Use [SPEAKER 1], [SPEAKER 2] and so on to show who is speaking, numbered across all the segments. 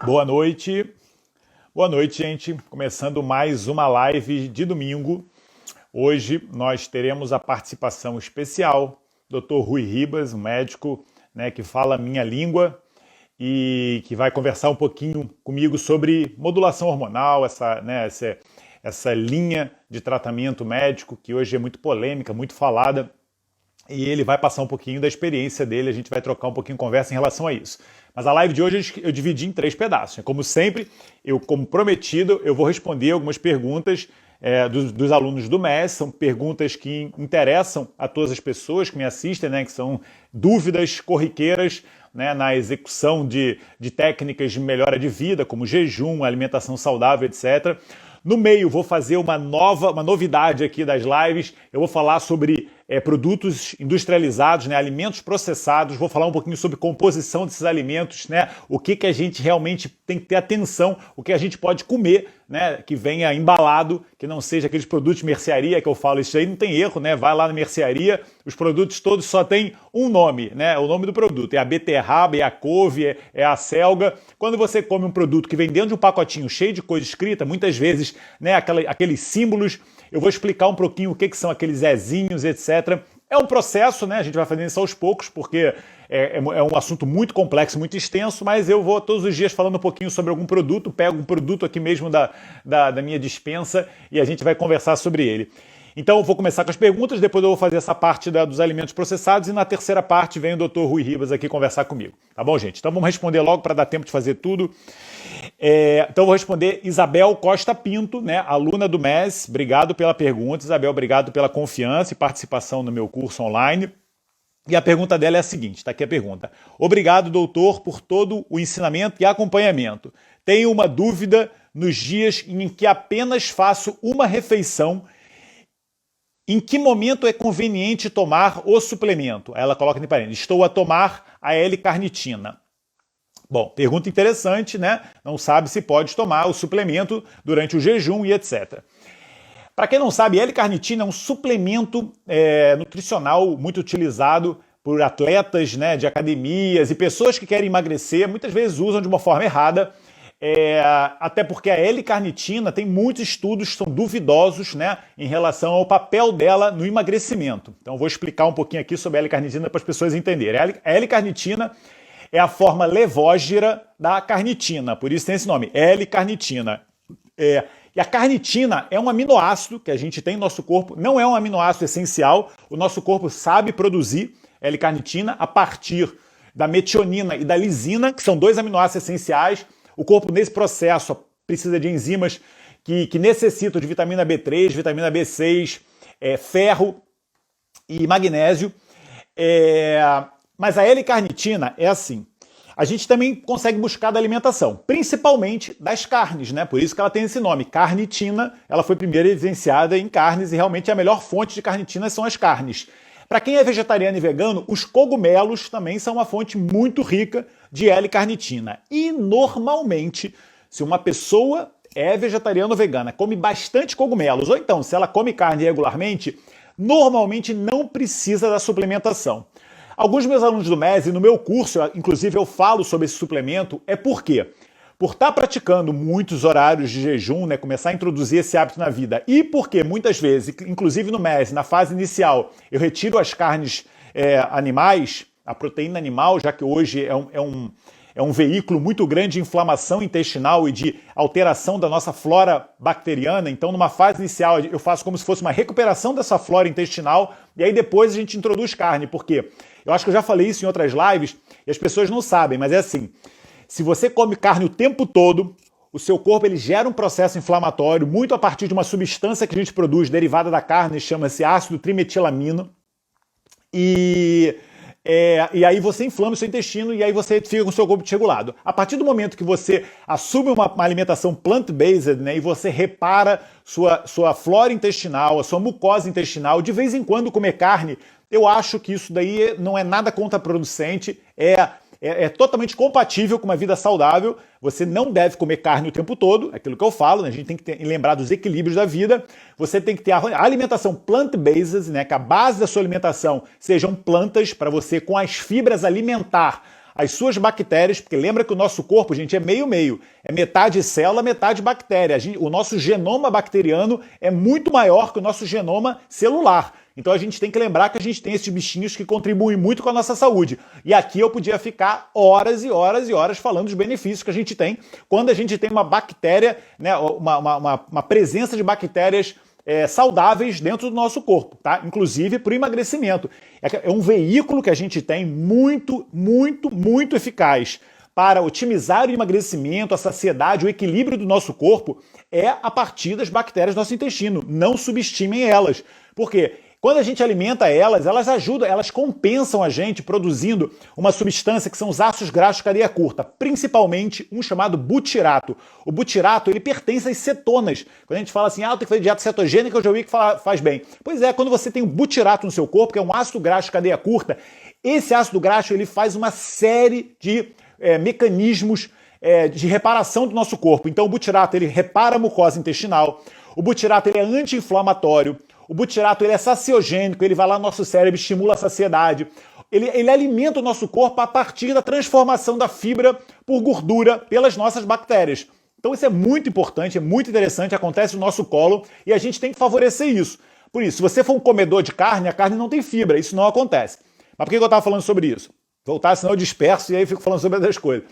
[SPEAKER 1] Boa noite. Boa noite, gente. Começando mais uma live de domingo. Hoje nós teremos a participação especial do Dr. Rui Ribas, um médico, que fala a minha língua e que vai conversar um pouquinho comigo sobre modulação hormonal, essa linha de tratamento médico que hoje é muito polêmica, muito falada. E ele vai passar um pouquinho da experiência dele, a gente vai trocar um pouquinho de conversa em relação a isso. Mas a live de hoje eu dividi em 3 pedaços. Como sempre, como prometido, eu vou responder algumas perguntas dos alunos do MES. São perguntas que interessam a todas as pessoas que me assistem, que são dúvidas corriqueiras, na execução de técnicas de melhora de vida, como jejum, alimentação saudável, etc. No meio, vou fazer uma novidade aqui das lives. Eu vou falar sobre produtos industrializados, alimentos processados. Vou falar um pouquinho sobre composição desses alimentos, o que a gente realmente tem que ter atenção, o que a gente pode comer, que venha embalado, que não seja aqueles produtos de mercearia que eu falo. Isso aí não tem erro, vai lá na mercearia, os produtos todos só têm um nome, o nome do produto. É a beterraba, é a couve, é a selga. Quando você come um produto que vem dentro de um pacotinho cheio de coisa escrita, muitas vezes, aqueles símbolos, eu vou explicar um pouquinho o que são aqueles Ezinhos, etc. É um processo, a gente vai fazendo isso aos poucos, porque é um assunto muito complexo, muito extenso, mas eu vou todos os dias falando um pouquinho sobre algum produto, pego um produto aqui mesmo da minha despensa e a gente vai conversar sobre ele. Então eu vou começar com as perguntas, depois eu vou fazer essa parte dos alimentos processados e na terceira parte vem o Dr. Rui Ribas aqui conversar comigo. Tá bom, gente? Então vamos responder logo para dar tempo de fazer tudo. Então eu vou responder Isabel Costa Pinto, aluna do MES. Obrigado pela pergunta, Isabel. Obrigado pela confiança e participação no meu curso online. E a pergunta dela é a seguinte, está aqui a pergunta. Obrigado, doutor, por todo o ensinamento e acompanhamento. Tenho uma dúvida nos dias em que apenas faço uma refeição. Em que momento é conveniente tomar o suplemento? Ela coloca em parênteses, estou a tomar a L-carnitina. Bom, pergunta interessante, Não sabe se pode tomar o suplemento durante o jejum e etc. Para quem não sabe, L-carnitina é um suplemento nutricional muito utilizado por atletas de academias e pessoas que querem emagrecer, muitas vezes usam de uma forma errada. Até porque a L-carnitina tem muitos estudos que são duvidosos em relação ao papel dela no emagrecimento. Então eu vou explicar um pouquinho aqui sobre a L-carnitina para as pessoas entenderem. A L-carnitina é a forma levógera da carnitina, por isso tem esse nome, L-carnitina. E a carnitina é um aminoácido que a gente tem no nosso corpo, não é um aminoácido essencial, o nosso corpo sabe produzir L-carnitina a partir da metionina e da lisina, que são 2 aminoácidos essenciais. O corpo, nesse processo, precisa de enzimas que necessitam de vitamina B3, vitamina B6, ferro e magnésio. Mas a L-carnitina é assim. A gente também consegue buscar da alimentação, principalmente das carnes, Por isso que ela tem esse nome, carnitina. Ela foi primeiro evidenciada em carnes e realmente a melhor fonte de carnitina são as carnes. Para quem é vegetariano e vegano, os cogumelos também são uma fonte muito rica de L-carnitina. E normalmente, se uma pessoa é vegetariana ou vegana, come bastante cogumelos, ou então se ela come carne regularmente, normalmente não precisa da suplementação. Alguns meus alunos do MES, e no meu curso, inclusive eu falo sobre esse suplemento, por quê? Por estar praticando muitos horários de jejum, começar a introduzir esse hábito na vida, e porque muitas vezes, inclusive no MES, na fase inicial, eu retiro as carnes animais, a proteína animal, já que hoje é um veículo muito grande de inflamação intestinal e de alteração da nossa flora bacteriana. Então, numa fase inicial, eu faço como se fosse uma recuperação dessa flora intestinal e aí depois a gente introduz carne. Por quê? Eu acho que eu já falei isso em outras lives e as pessoas não sabem, mas é assim. Se você come carne o tempo todo, o seu corpo ele gera um processo inflamatório muito a partir de uma substância que a gente produz derivada da carne, chama-se ácido trimetilamino. E aí você inflama o seu intestino e aí você fica com o seu corpo desregulado. A partir do momento que você assume uma alimentação plant-based, e você repara sua flora intestinal, a sua mucosa intestinal, de vez em quando comer carne, eu acho que isso daí não é nada contraproducente, é totalmente compatível com uma vida saudável. Você não deve comer carne o tempo todo, é aquilo que eu falo, A gente tem que lembrar dos equilíbrios da vida. Você tem que ter a alimentação plant-based, que a base da sua alimentação sejam plantas, para você, com as fibras, alimentar as suas bactérias, porque lembra que o nosso corpo, gente, é meio-meio. É metade célula, metade bactéria. O nosso genoma bacteriano é muito maior que o nosso genoma celular. Então a gente tem que lembrar que a gente tem esses bichinhos que contribuem muito com a nossa saúde. E aqui eu podia ficar horas e horas e horas falando dos benefícios que a gente tem quando a gente tem uma bactéria, né, uma presença de bactérias saudáveis dentro do nosso corpo, tá? Inclusive para o emagrecimento. É um veículo que a gente tem muito, muito, muito eficaz para otimizar o emagrecimento, a saciedade, o equilíbrio do nosso corpo, é a partir das bactérias do nosso intestino. Não subestimem elas. Por quê? Quando a gente alimenta elas, elas ajudam, elas compensam a gente produzindo uma substância que são os ácidos graxos de cadeia curta, principalmente um chamado butirato. O butirato, ele pertence às cetonas. Quando a gente fala assim, tem que fazer dieta cetogênica, eu já ouvi que faz bem. Pois é, quando você tem um butirato no seu corpo, que é um ácido graxo de cadeia curta, esse ácido graxo, ele faz uma série de mecanismos de reparação do nosso corpo. Então o butirato, ele repara a mucosa intestinal, o butirato, ele é anti-inflamatório, o butirato, ele é saciogênico, ele vai lá no nosso cérebro, estimula a saciedade. Ele alimenta o nosso corpo a partir da transformação da fibra por gordura pelas nossas bactérias. Então isso é muito importante, é muito interessante, acontece no nosso colo e a gente tem que favorecer isso. Por isso, se você for um comedor de carne, a carne não tem fibra, isso não acontece. Mas por que eu estava falando sobre isso? Voltar, senão eu disperso e aí fico falando sobre outras coisas.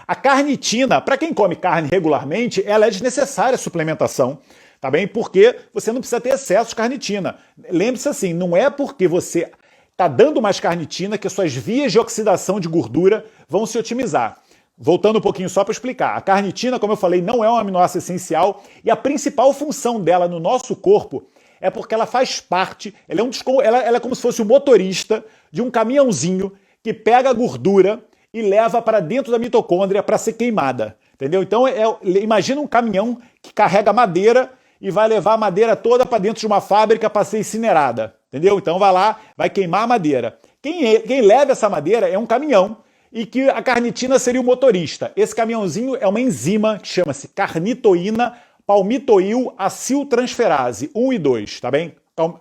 [SPEAKER 1] A carnitina, para quem come carne regularmente, ela é desnecessária a suplementação. Tá bem? Porque você não precisa ter excesso de carnitina. Lembre-se assim, não é porque você está dando mais carnitina que as suas vias de oxidação de gordura vão se otimizar. Voltando um pouquinho só para explicar. A carnitina, como eu falei, não é um aminoácido essencial e a principal função dela no nosso corpo é porque ela faz parte, ela é como se fosse o motorista de um caminhãozinho que pega a gordura e leva para dentro da mitocôndria para ser queimada. Entendeu? Então, imagina um caminhão que carrega madeira e vai levar a madeira toda para dentro de uma fábrica para ser incinerada, entendeu? Então vai lá, vai queimar a madeira. Quem leva essa madeira é um caminhão e que a carnitina seria o motorista. Esse caminhãozinho é uma enzima que chama-se carnitoína palmitoil aciltransferase 1 e 2, tá bem? Então,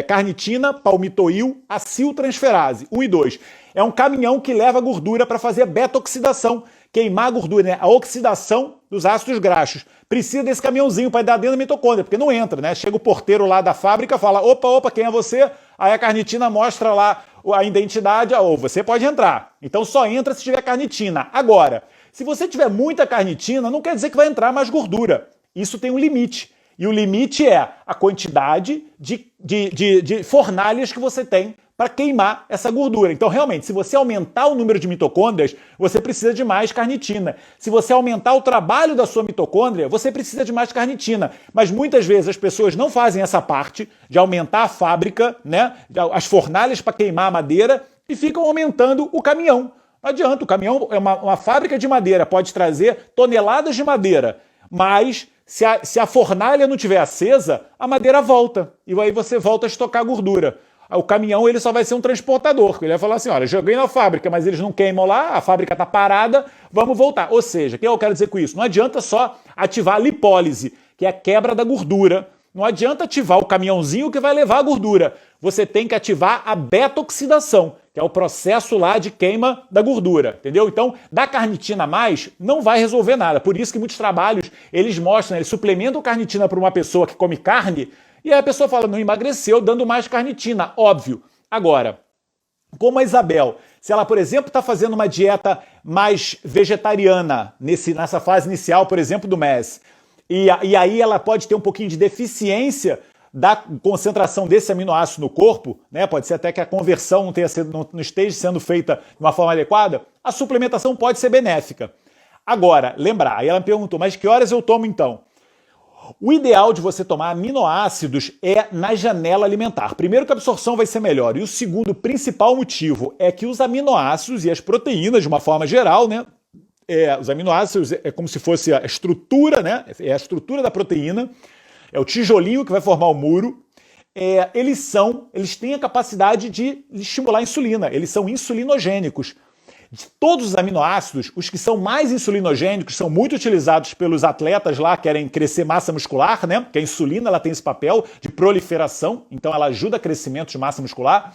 [SPEAKER 1] carnitina palmitoil aciltransferase 1 e 2. É um caminhão que leva gordura para fazer beta-oxidação, queimar a gordura, né? A oxidação dos ácidos graxos. Precisa desse caminhãozinho para dar dentro da mitocôndria, porque não entra, né? Chega o porteiro lá da fábrica, fala, opa, quem é você? Aí a carnitina mostra lá a identidade, você pode entrar. Então só entra se tiver carnitina. Agora, se você tiver muita carnitina, não quer dizer que vai entrar mais gordura. Isso tem um limite. E o limite é a quantidade de fornalhas que você tem para queimar essa gordura. Então, realmente, se você aumentar o número de mitocôndrias, você precisa de mais carnitina. Se você aumentar o trabalho da sua mitocôndria, você precisa de mais carnitina. Mas muitas vezes as pessoas não fazem essa parte de aumentar a fábrica, né, as fornalhas para queimar a madeira e ficam aumentando o caminhão. Não adianta, o caminhão é uma fábrica de madeira, pode trazer toneladas de madeira, mas se a fornalha não estiver acesa, a madeira volta. E aí você volta a estocar gordura. O caminhão ele só vai ser um transportador. Ele vai falar assim, olha, joguei na fábrica, mas eles não queimam lá, a fábrica está parada, vamos voltar. Ou seja, o que eu quero dizer com isso? Não adianta só ativar a lipólise, que é a quebra da gordura. Não adianta ativar o caminhãozinho que vai levar a gordura. Você tem que ativar a beta-oxidação, que é o processo lá de queima da gordura, entendeu? Então, dar carnitina a mais não vai resolver nada. Por isso que muitos trabalhos, eles mostram, eles suplementam carnitina para uma pessoa que come carne, e aí a pessoa fala, não emagreceu dando mais carnitina, óbvio. Agora, como a Isabel, se ela, por exemplo, está fazendo uma dieta mais vegetariana nessa fase inicial, por exemplo, do MES, e aí ela pode ter um pouquinho de deficiência da concentração desse aminoácido no corpo, né? Pode ser até que a conversão não esteja sendo feita de uma forma adequada, a suplementação pode ser benéfica. Agora, lembrar, aí ela me perguntou, mas que horas eu tomo então? O ideal de você tomar aminoácidos é na janela alimentar. Primeiro que a absorção vai ser melhor. E o segundo principal motivo é que os aminoácidos e as proteínas, de uma forma geral, né? Os aminoácidos é como se fosse a estrutura, né? É a estrutura da proteína, é o tijolinho que vai formar o muro. Eles têm a capacidade de estimular a insulina, eles são insulinogênicos. De todos os aminoácidos, os que são mais insulinogênicos são muito utilizados pelos atletas lá que querem crescer massa muscular, né? Porque a insulina ela tem esse papel de proliferação, então ela ajuda a crescimento de massa muscular.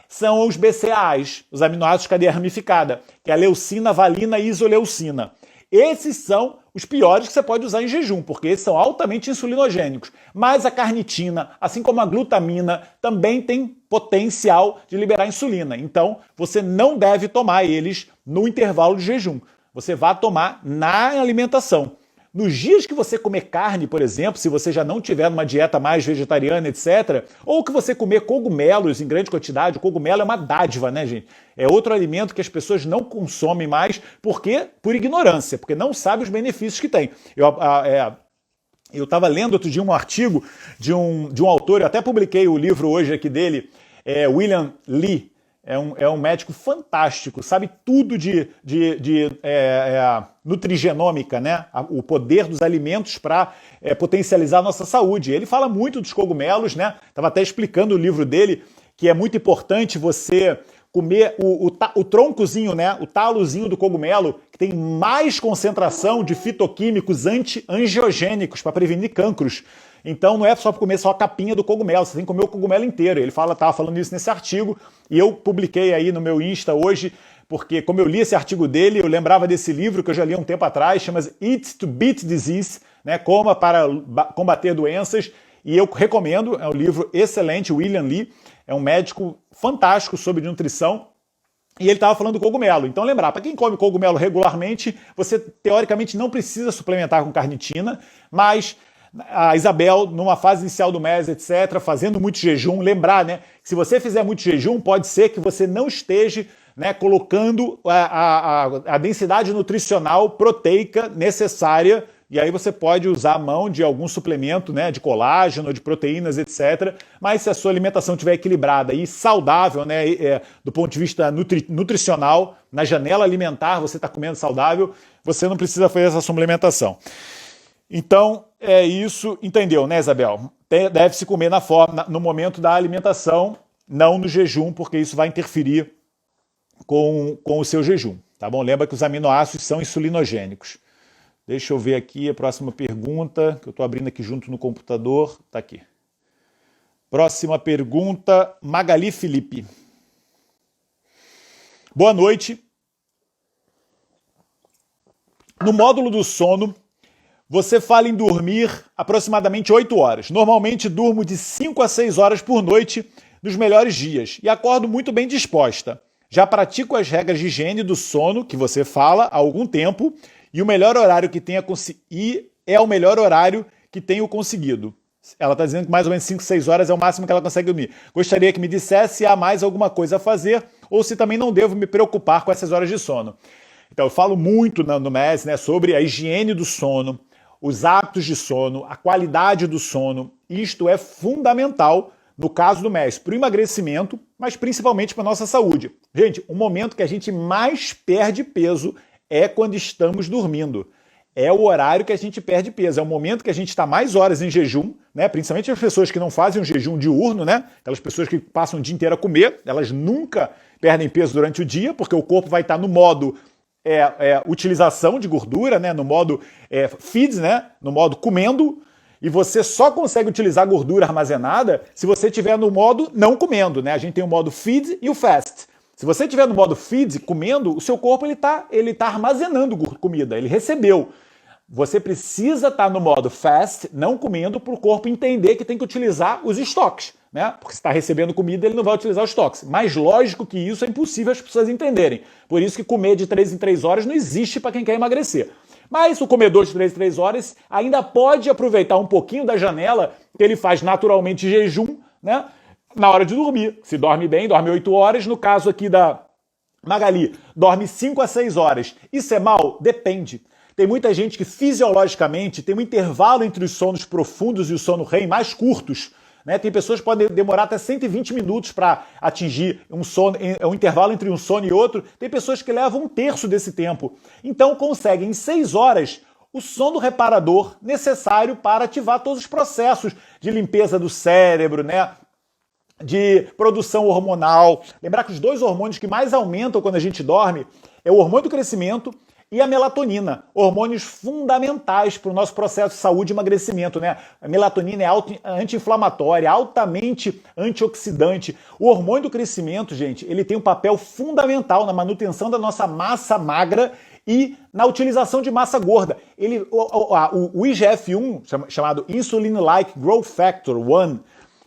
[SPEAKER 1] são os BCAAs, os aminoácidos de cadeia ramificada, que é a leucina, valina e isoleucina. Esses são os piores que você pode usar em jejum, porque esses são altamente insulinogênicos. Mas a carnitina, assim como a glutamina, também tem potencial de liberar insulina. Então, você não deve tomar eles no intervalo de jejum. Você vai tomar na alimentação. Nos dias que você comer carne, por exemplo, se você já não tiver numa dieta mais vegetariana, etc., ou que você comer cogumelos em grande quantidade, o cogumelo é uma dádiva, né, gente? É outro alimento que as pessoas não consomem mais por ignorância, porque não sabem os benefícios que tem. Eu estava lendo outro dia um artigo de um autor, eu até publiquei o livro hoje aqui dele, William Li. É um médico fantástico, sabe tudo de nutrigenômica, né? O poder dos alimentos para potencializar a nossa saúde. Ele fala muito dos cogumelos, né? Estava até explicando o livro dele que é muito importante você comer o troncozinho, né? O talozinho do cogumelo, que tem mais concentração de fitoquímicos anti-angiogênicos para prevenir cancros. Então não é só comer só a capinha do cogumelo, você tem que comer o cogumelo inteiro. Ele estava falando isso nesse artigo e eu publiquei aí no meu Insta hoje, porque como eu li esse artigo dele, eu lembrava desse livro que eu já li há um tempo atrás, chama-se Eat to Beat Disease, né? Coma para combater doenças, e eu recomendo, é um livro excelente, William Li, é um médico fantástico sobre nutrição, e ele estava falando do cogumelo. Então lembrar, para quem come cogumelo regularmente, você teoricamente não precisa suplementar com carnitina, mas a Isabel, numa fase inicial do mês, etc., fazendo muito jejum, lembrar, né, que se você fizer muito jejum, pode ser que você não esteja, né, colocando a densidade nutricional proteica necessária, e aí você pode usar a mão de algum suplemento, né, de colágeno, de proteínas, etc., mas se a sua alimentação estiver equilibrada e saudável, né, do ponto de vista nutricional, na janela alimentar você está comendo saudável, você não precisa fazer essa suplementação. Então, é isso, entendeu, né, Isabel? Deve-se comer no momento da alimentação, não no jejum, porque isso vai interferir com o seu jejum, tá bom? Lembra que os aminoácidos são insulinogênicos. Deixa eu ver aqui a próxima pergunta, que eu estou abrindo aqui junto no computador. Está aqui. Próxima pergunta, Magali Felipe. Boa noite. No módulo do sono, você fala em dormir aproximadamente 8 horas. Normalmente durmo de 5 a 6 horas por noite nos melhores dias e acordo muito bem disposta. Já pratico as regras de higiene do sono que você fala há algum tempo e o melhor horário que é o melhor horário que tenho conseguido. Ela está dizendo que mais ou menos 5, 6 horas é o máximo que ela consegue dormir. Gostaria que me dissesse se há mais alguma coisa a fazer ou se também não devo me preocupar com essas horas de sono. Então eu falo muito no MES, né, sobre a higiene do sono, os hábitos de sono, a qualidade do sono. Isto é fundamental no caso do MES, para o emagrecimento, mas principalmente para a nossa saúde. Gente, o momento que a gente mais perde peso é quando estamos dormindo. É o horário que a gente perde peso, é o momento que a gente está mais horas em jejum, né? Principalmente as pessoas que não fazem um jejum diurno, né? Aquelas pessoas que passam o dia inteiro a comer, elas nunca perdem peso durante o dia, porque o corpo vai estar no modo utilização de gordura, né? No modo feeds, né? No modo comendo, e você só consegue utilizar gordura armazenada se você estiver no modo não comendo, né? A gente tem o modo feed e o fast. Se você estiver no modo feed, comendo, o seu corpo ele tá armazenando comida, ele recebeu. Você precisa estar no modo fast, não comendo, para o corpo entender que tem que utilizar os estoques, né? Porque se está recebendo comida, ele não vai utilizar os estoques. Mais lógico que isso é impossível as pessoas entenderem. Por isso que comer de 3 em 3 horas não existe para quem quer emagrecer. Mas o comedor de 3 em 3 horas ainda pode aproveitar um pouquinho da janela que ele faz naturalmente jejum, né? Na hora de dormir. Se dorme bem, dorme 8 horas. No caso aqui da Magali, dorme 5 a 6 horas. Isso é mal? Depende. Tem muita gente que fisiologicamente tem um intervalo entre os sonos profundos e o sono REM mais curtos, né? Tem pessoas que podem demorar até 120 minutos para atingir um intervalo entre um sono e outro. Tem pessoas que levam 1/3 desse tempo. Então conseguem em 6 horas o sono reparador necessário para ativar todos os processos de limpeza do cérebro, né? De produção hormonal. Lembrar que os 2 hormônios que mais aumentam quando a gente dorme é o hormônio do crescimento e a melatonina, hormônios fundamentais para o nosso processo de saúde e emagrecimento, né? A melatonina é anti-inflamatória, altamente antioxidante. O hormônio do crescimento, gente, ele tem um papel fundamental na manutenção da nossa massa magra e na utilização de massa gorda. O IGF-1, chamado Insulin-like Growth Factor 1,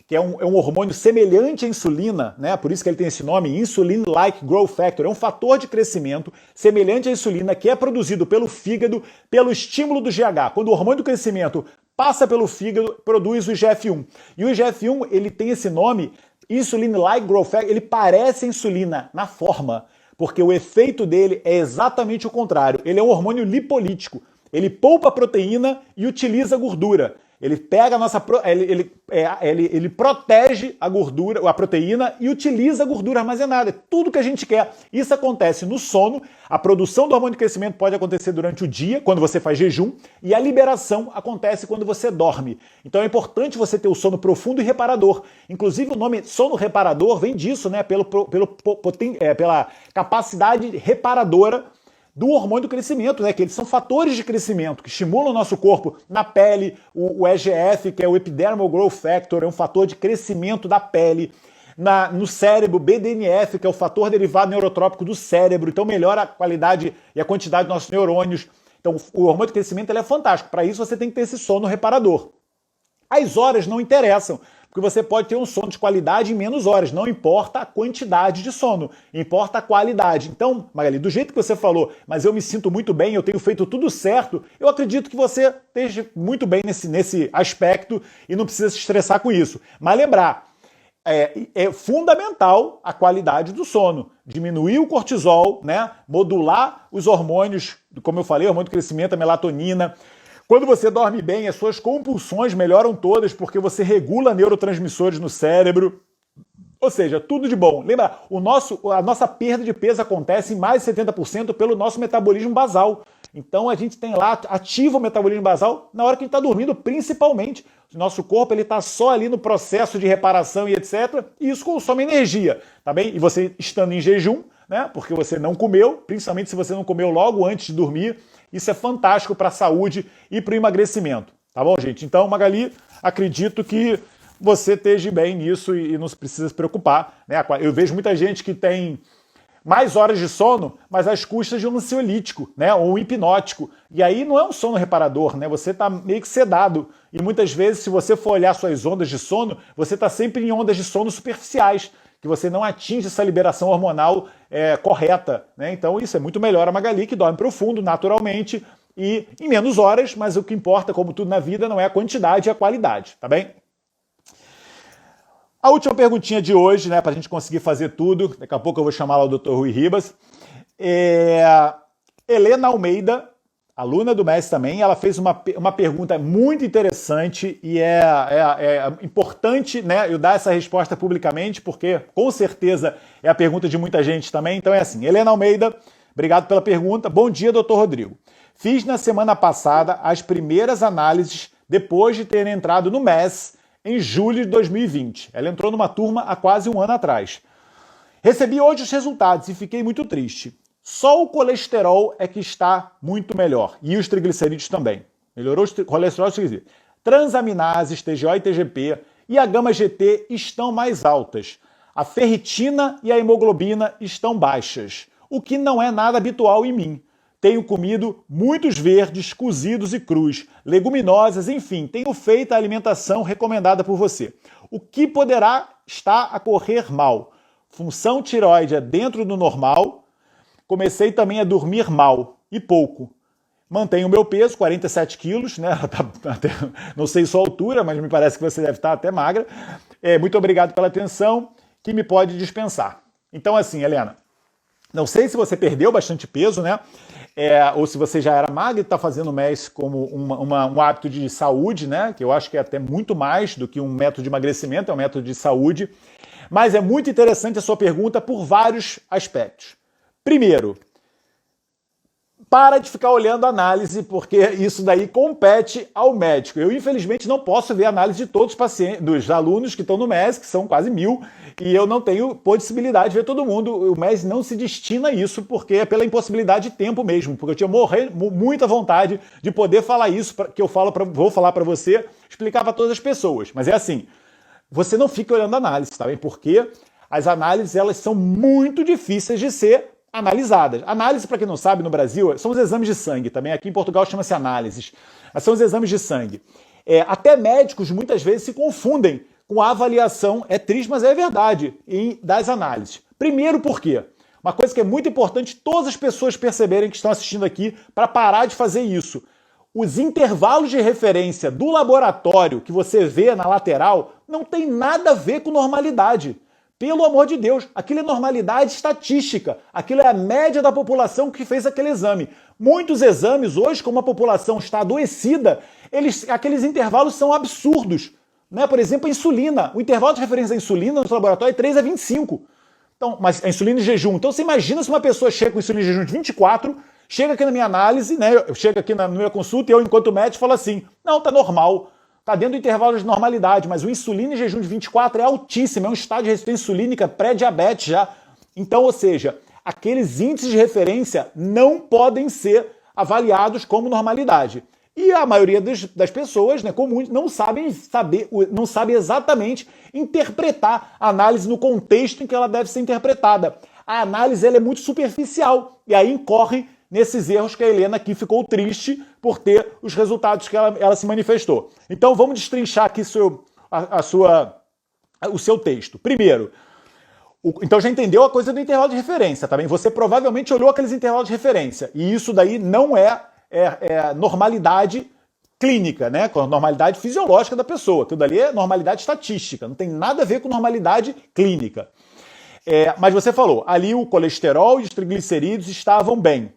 [SPEAKER 1] que é um hormônio semelhante à insulina, né? Por isso que ele tem esse nome, Insulin-like Growth Factor. É um fator de crescimento semelhante à insulina que é produzido pelo fígado pelo estímulo do GH. Quando o hormônio do crescimento passa pelo fígado, produz o IGF-1. E o IGF-1, ele tem esse nome, Insulin-like Growth Factor, ele parece insulina na forma, porque o efeito dele é exatamente o contrário. Ele é um hormônio lipolítico. Ele poupa a proteína e utiliza a gordura. Ele pega a nossa. Ele protege a gordura, a proteína e utiliza a gordura armazenada. É tudo que a gente quer. Isso acontece no sono. A produção do hormônio de crescimento pode acontecer durante o dia, quando você faz jejum, e a liberação acontece quando você dorme. Então é importante você ter o sono profundo e reparador. Inclusive, o nome sono reparador vem disso, né? Pela capacidade reparadora do hormônio do crescimento, né? Que eles são fatores de crescimento que estimulam o nosso corpo na pele. O EGF, que é o Epidermal Growth Factor, é um fator de crescimento da pele. No cérebro, BDNF, que é o fator derivado neurotrópico do cérebro, então melhora a qualidade e a quantidade dos nossos neurônios. Então o hormônio de crescimento ele é fantástico. Para isso você tem que ter esse sono reparador. As horas não interessam, porque você pode ter um sono de qualidade em menos horas. Não importa a quantidade de sono, importa a qualidade. Então, Magali, do jeito que você falou, mas eu me sinto muito bem, eu tenho feito tudo certo, eu acredito que você esteja muito bem nesse aspecto e não precisa se estressar com isso. Mas lembrar, é fundamental a qualidade do sono. Diminuir o cortisol, né? Modular os hormônios, como eu falei, o hormônio do crescimento, a melatonina. Quando você dorme bem, as suas compulsões melhoram todas porque você regula neurotransmissores no cérebro. Ou seja, tudo de bom. Lembra, a nossa perda de peso acontece em mais de 70% pelo nosso metabolismo basal. Então a gente tem lá, ativa o metabolismo basal na hora que a gente está dormindo, principalmente. O nosso corpo está só ali no processo de reparação e etc. E isso consome energia, tá bem? E você estando em jejum, né? Porque você não comeu, principalmente se você não comeu logo antes de dormir, isso é fantástico para a saúde e para o emagrecimento. Tá bom, gente? Então, Magali, acredito que você esteja bem nisso e não precisa se preocupar, né? Eu vejo muita gente que tem mais horas de sono, mas às custas de um ansiolítico, né? Ou um hipnótico. E aí não é um sono reparador, né? Você está meio que sedado. E muitas vezes, se você for olhar suas ondas de sono, você está sempre em ondas de sono superficiais, que você não atinge essa liberação hormonal correta, né? Então isso é muito melhor a Magali, que dorme profundo, naturalmente, e em menos horas, mas o que importa, como tudo na vida, não é a quantidade, é a qualidade, tá bem? A última perguntinha de hoje, né, para a gente conseguir fazer tudo, daqui a pouco eu vou chamar lá o Dr. Rui Ribas. Helena Almeida, aluna do MES também, ela fez uma pergunta muito interessante e é importante, né, eu dar essa resposta publicamente, porque com certeza é a pergunta de muita gente também. Então é assim, Helena Almeida, obrigado pela pergunta. Bom dia, doutor Rodrigo. Fiz na semana passada as primeiras análises depois de ter entrado no MES em julho de 2020. Ela entrou numa turma há quase um ano atrás. Recebi hoje os resultados e fiquei muito triste. Só o colesterol é que está muito melhor. E os triglicerídeos também. Melhorou o colesterol e os triglicerídeos. Transaminases, TGO e TGP e a gama-GT estão mais altas. A ferritina e a hemoglobina estão baixas, o que não é nada habitual em mim. Tenho comido muitos verdes, cozidos e crus, leguminosas, enfim, tenho feito a alimentação recomendada por você. O que poderá estar a correr mal? Função tireoide dentro do normal. Comecei também a dormir mal e pouco. Mantenho o meu peso, 47 quilos, né? Não sei sua altura, mas me parece que você deve estar até magra. Muito obrigado pela atenção, que me pode dispensar. Então, assim, Helena, não sei se você perdeu bastante peso, né? Ou se você já era magra e está fazendo o MES como um hábito de saúde, né? Que eu acho que é até muito mais do que um método de emagrecimento, é um método de saúde. Mas é muito interessante a sua pergunta por vários aspectos. Primeiro, para de ficar olhando a análise, porque isso daí compete ao médico. Eu, infelizmente, não posso ver a análise de todos os pacientes, dos alunos que estão no MES, que são quase 1000, e eu não tenho possibilidade de ver todo mundo. O MES não se destina a isso, porque é pela impossibilidade de tempo mesmo, porque eu tinha muita vontade de poder falar isso, que eu vou falar para você, explicar para todas as pessoas. Mas é assim, você não fica olhando a análise, tá bem? Porque as análises, elas são muito difíceis de ser analisadas. Análise, para quem não sabe, no Brasil, são os exames de sangue também. Aqui em Portugal chama-se análises. Mas são os exames de sangue. Até médicos muitas vezes se confundem com a avaliação, é triste, mas é verdade, das análises. Primeiro, por quê? Uma coisa que é muito importante todas as pessoas perceberem que estão assistindo aqui para parar de fazer isso. Os intervalos de referência do laboratório que você vê na lateral não tem nada a ver com normalidade. Pelo amor de Deus, aquilo é normalidade estatística, aquilo é a média da população que fez aquele exame. Muitos exames hoje, como a população está adoecida, aqueles intervalos são absurdos. Né? Por exemplo, a insulina. O intervalo de referência da insulina no laboratório é 3 a 25. Então, mas a insulina em jejum. Então você imagina se uma pessoa chega com insulina em jejum de 24, chega aqui na minha análise, né? Chega aqui na minha consulta e eu, enquanto médico, falo assim, não, tá normal. Está dentro do intervalo de normalidade, mas o insulina em jejum de 24 é altíssimo, é um estado de resistência insulínica pré-diabetes já. Então, ou seja, aqueles índices de referência não podem ser avaliados como normalidade. E a maioria das pessoas, né, comuns, não sabe exatamente interpretar a análise no contexto em que ela deve ser interpretada. A análise ela é muito superficial e aí incorre nesses erros que a Helena aqui ficou triste por ter os resultados que ela se manifestou. Então vamos destrinchar aqui o seu texto. Primeiro, então já entendeu a coisa do intervalo de referência, tá bem? Você provavelmente olhou aqueles intervalos de referência e isso daí não é normalidade clínica, né? Com a normalidade fisiológica da pessoa. Tudo ali é normalidade estatística, não tem nada a ver com normalidade clínica. Mas você falou, ali o colesterol e os triglicerídeos estavam bem.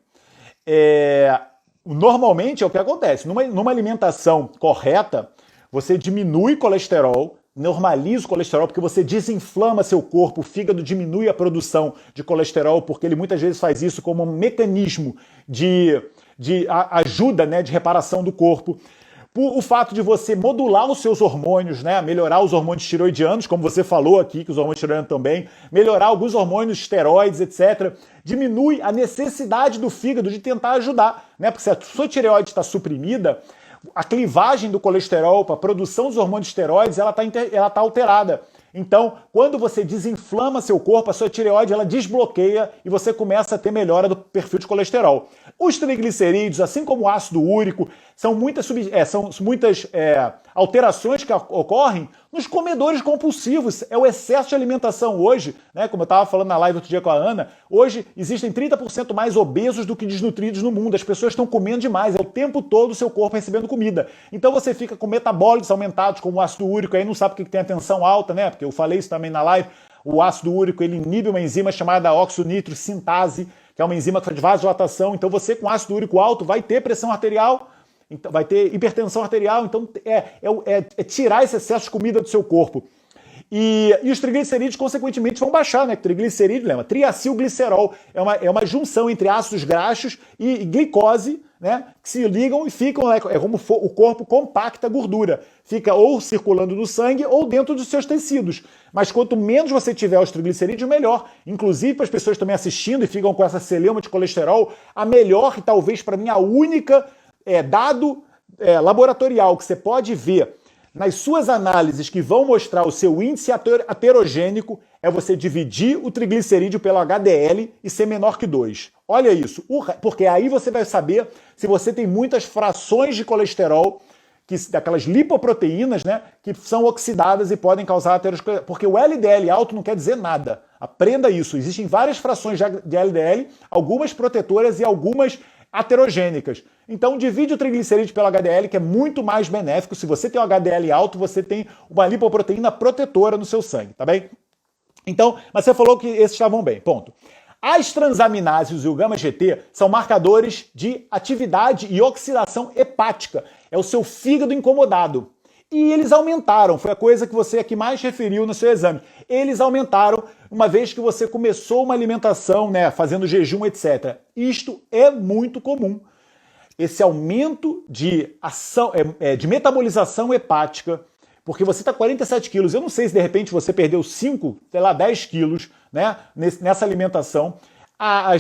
[SPEAKER 1] Normalmente é o que acontece. Numa alimentação correta, você diminui colesterol, normaliza o colesterol, porque você desinflama seu corpo, o fígado diminui a produção de colesterol, porque ele muitas vezes faz isso como um mecanismo de ajuda, né, de reparação do corpo. Por o fato de você modular os seus hormônios, né, melhorar os hormônios tiroidianos, como você falou aqui, que os hormônios tiroidianos também, melhorar alguns hormônios esteroides, etc., diminui a necessidade do fígado de tentar ajudar, né, porque se a sua tireoide está suprimida, a clivagem do colesterol para a produção dos hormônios esteroides, ela tá alterada. Então, quando você desinflama seu corpo, a sua tireoide ela desbloqueia e você começa a ter melhora do perfil de colesterol. Os triglicerídeos, assim como o ácido úrico, são muitas alterações que ocorrem nos comedores compulsivos. É o excesso de alimentação hoje, né? Como eu estava falando na live outro dia com a Ana, hoje existem 30% mais obesos do que desnutridos no mundo. As pessoas estão comendo demais, é o tempo todo o seu corpo recebendo comida. Então você fica com metabólitos aumentados, como o ácido úrico, aí não sabe por que tem a tensão alta, né? Porque eu falei isso também na live. O ácido úrico ele inibe uma enzima chamada oxonitrosintase, que é uma enzima que faz vasodilatação. Então você com ácido úrico alto vai ter pressão arterial, então, vai ter hipertensão arterial, então é tirar esse excesso de comida do seu corpo. E os triglicerídeos, consequentemente, vão baixar, né? Triglicerídeo, lembra? Triacilglicerol é uma junção entre ácidos graxos e glicose, né? Que se ligam e ficam, é como o corpo compacta a gordura. Fica ou circulando no sangue ou dentro dos seus tecidos. Mas quanto menos você tiver os triglicerídeos, melhor. Inclusive, para as pessoas também assistindo e ficam com essa celeuma de colesterol, a melhor e talvez para mim a única dado laboratorial que você pode ver nas suas análises que vão mostrar o seu índice aterogênico é você dividir o triglicerídeo pelo HDL e ser menor que 2. Olha isso, porque aí você vai saber se você tem muitas frações de colesterol, daquelas lipoproteínas, né, que são oxidadas e podem causar aterosclerose. Porque o LDL alto não quer dizer nada. Aprenda isso. Existem várias frações de LDL, algumas protetoras e algumas aterogênicas. Então divide o triglicerídeo pelo HDL, que é muito mais benéfico. Se você tem o HDL alto, você tem uma lipoproteína protetora no seu sangue, tá bem? Então, mas você falou que esses estavam bem, ponto. As transaminases e o gama-GT são marcadores de atividade e oxidação hepática. É o seu fígado incomodado. E eles aumentaram, foi a coisa que você aqui mais referiu no seu exame. Eles aumentaram uma vez que você começou uma alimentação, né, fazendo jejum, etc. Isto é muito comum. Esse aumento de ação, de metabolização hepática, porque você está 47 quilos, eu não sei se de repente você perdeu 5, sei lá, 10 quilos, né, nessa alimentação. A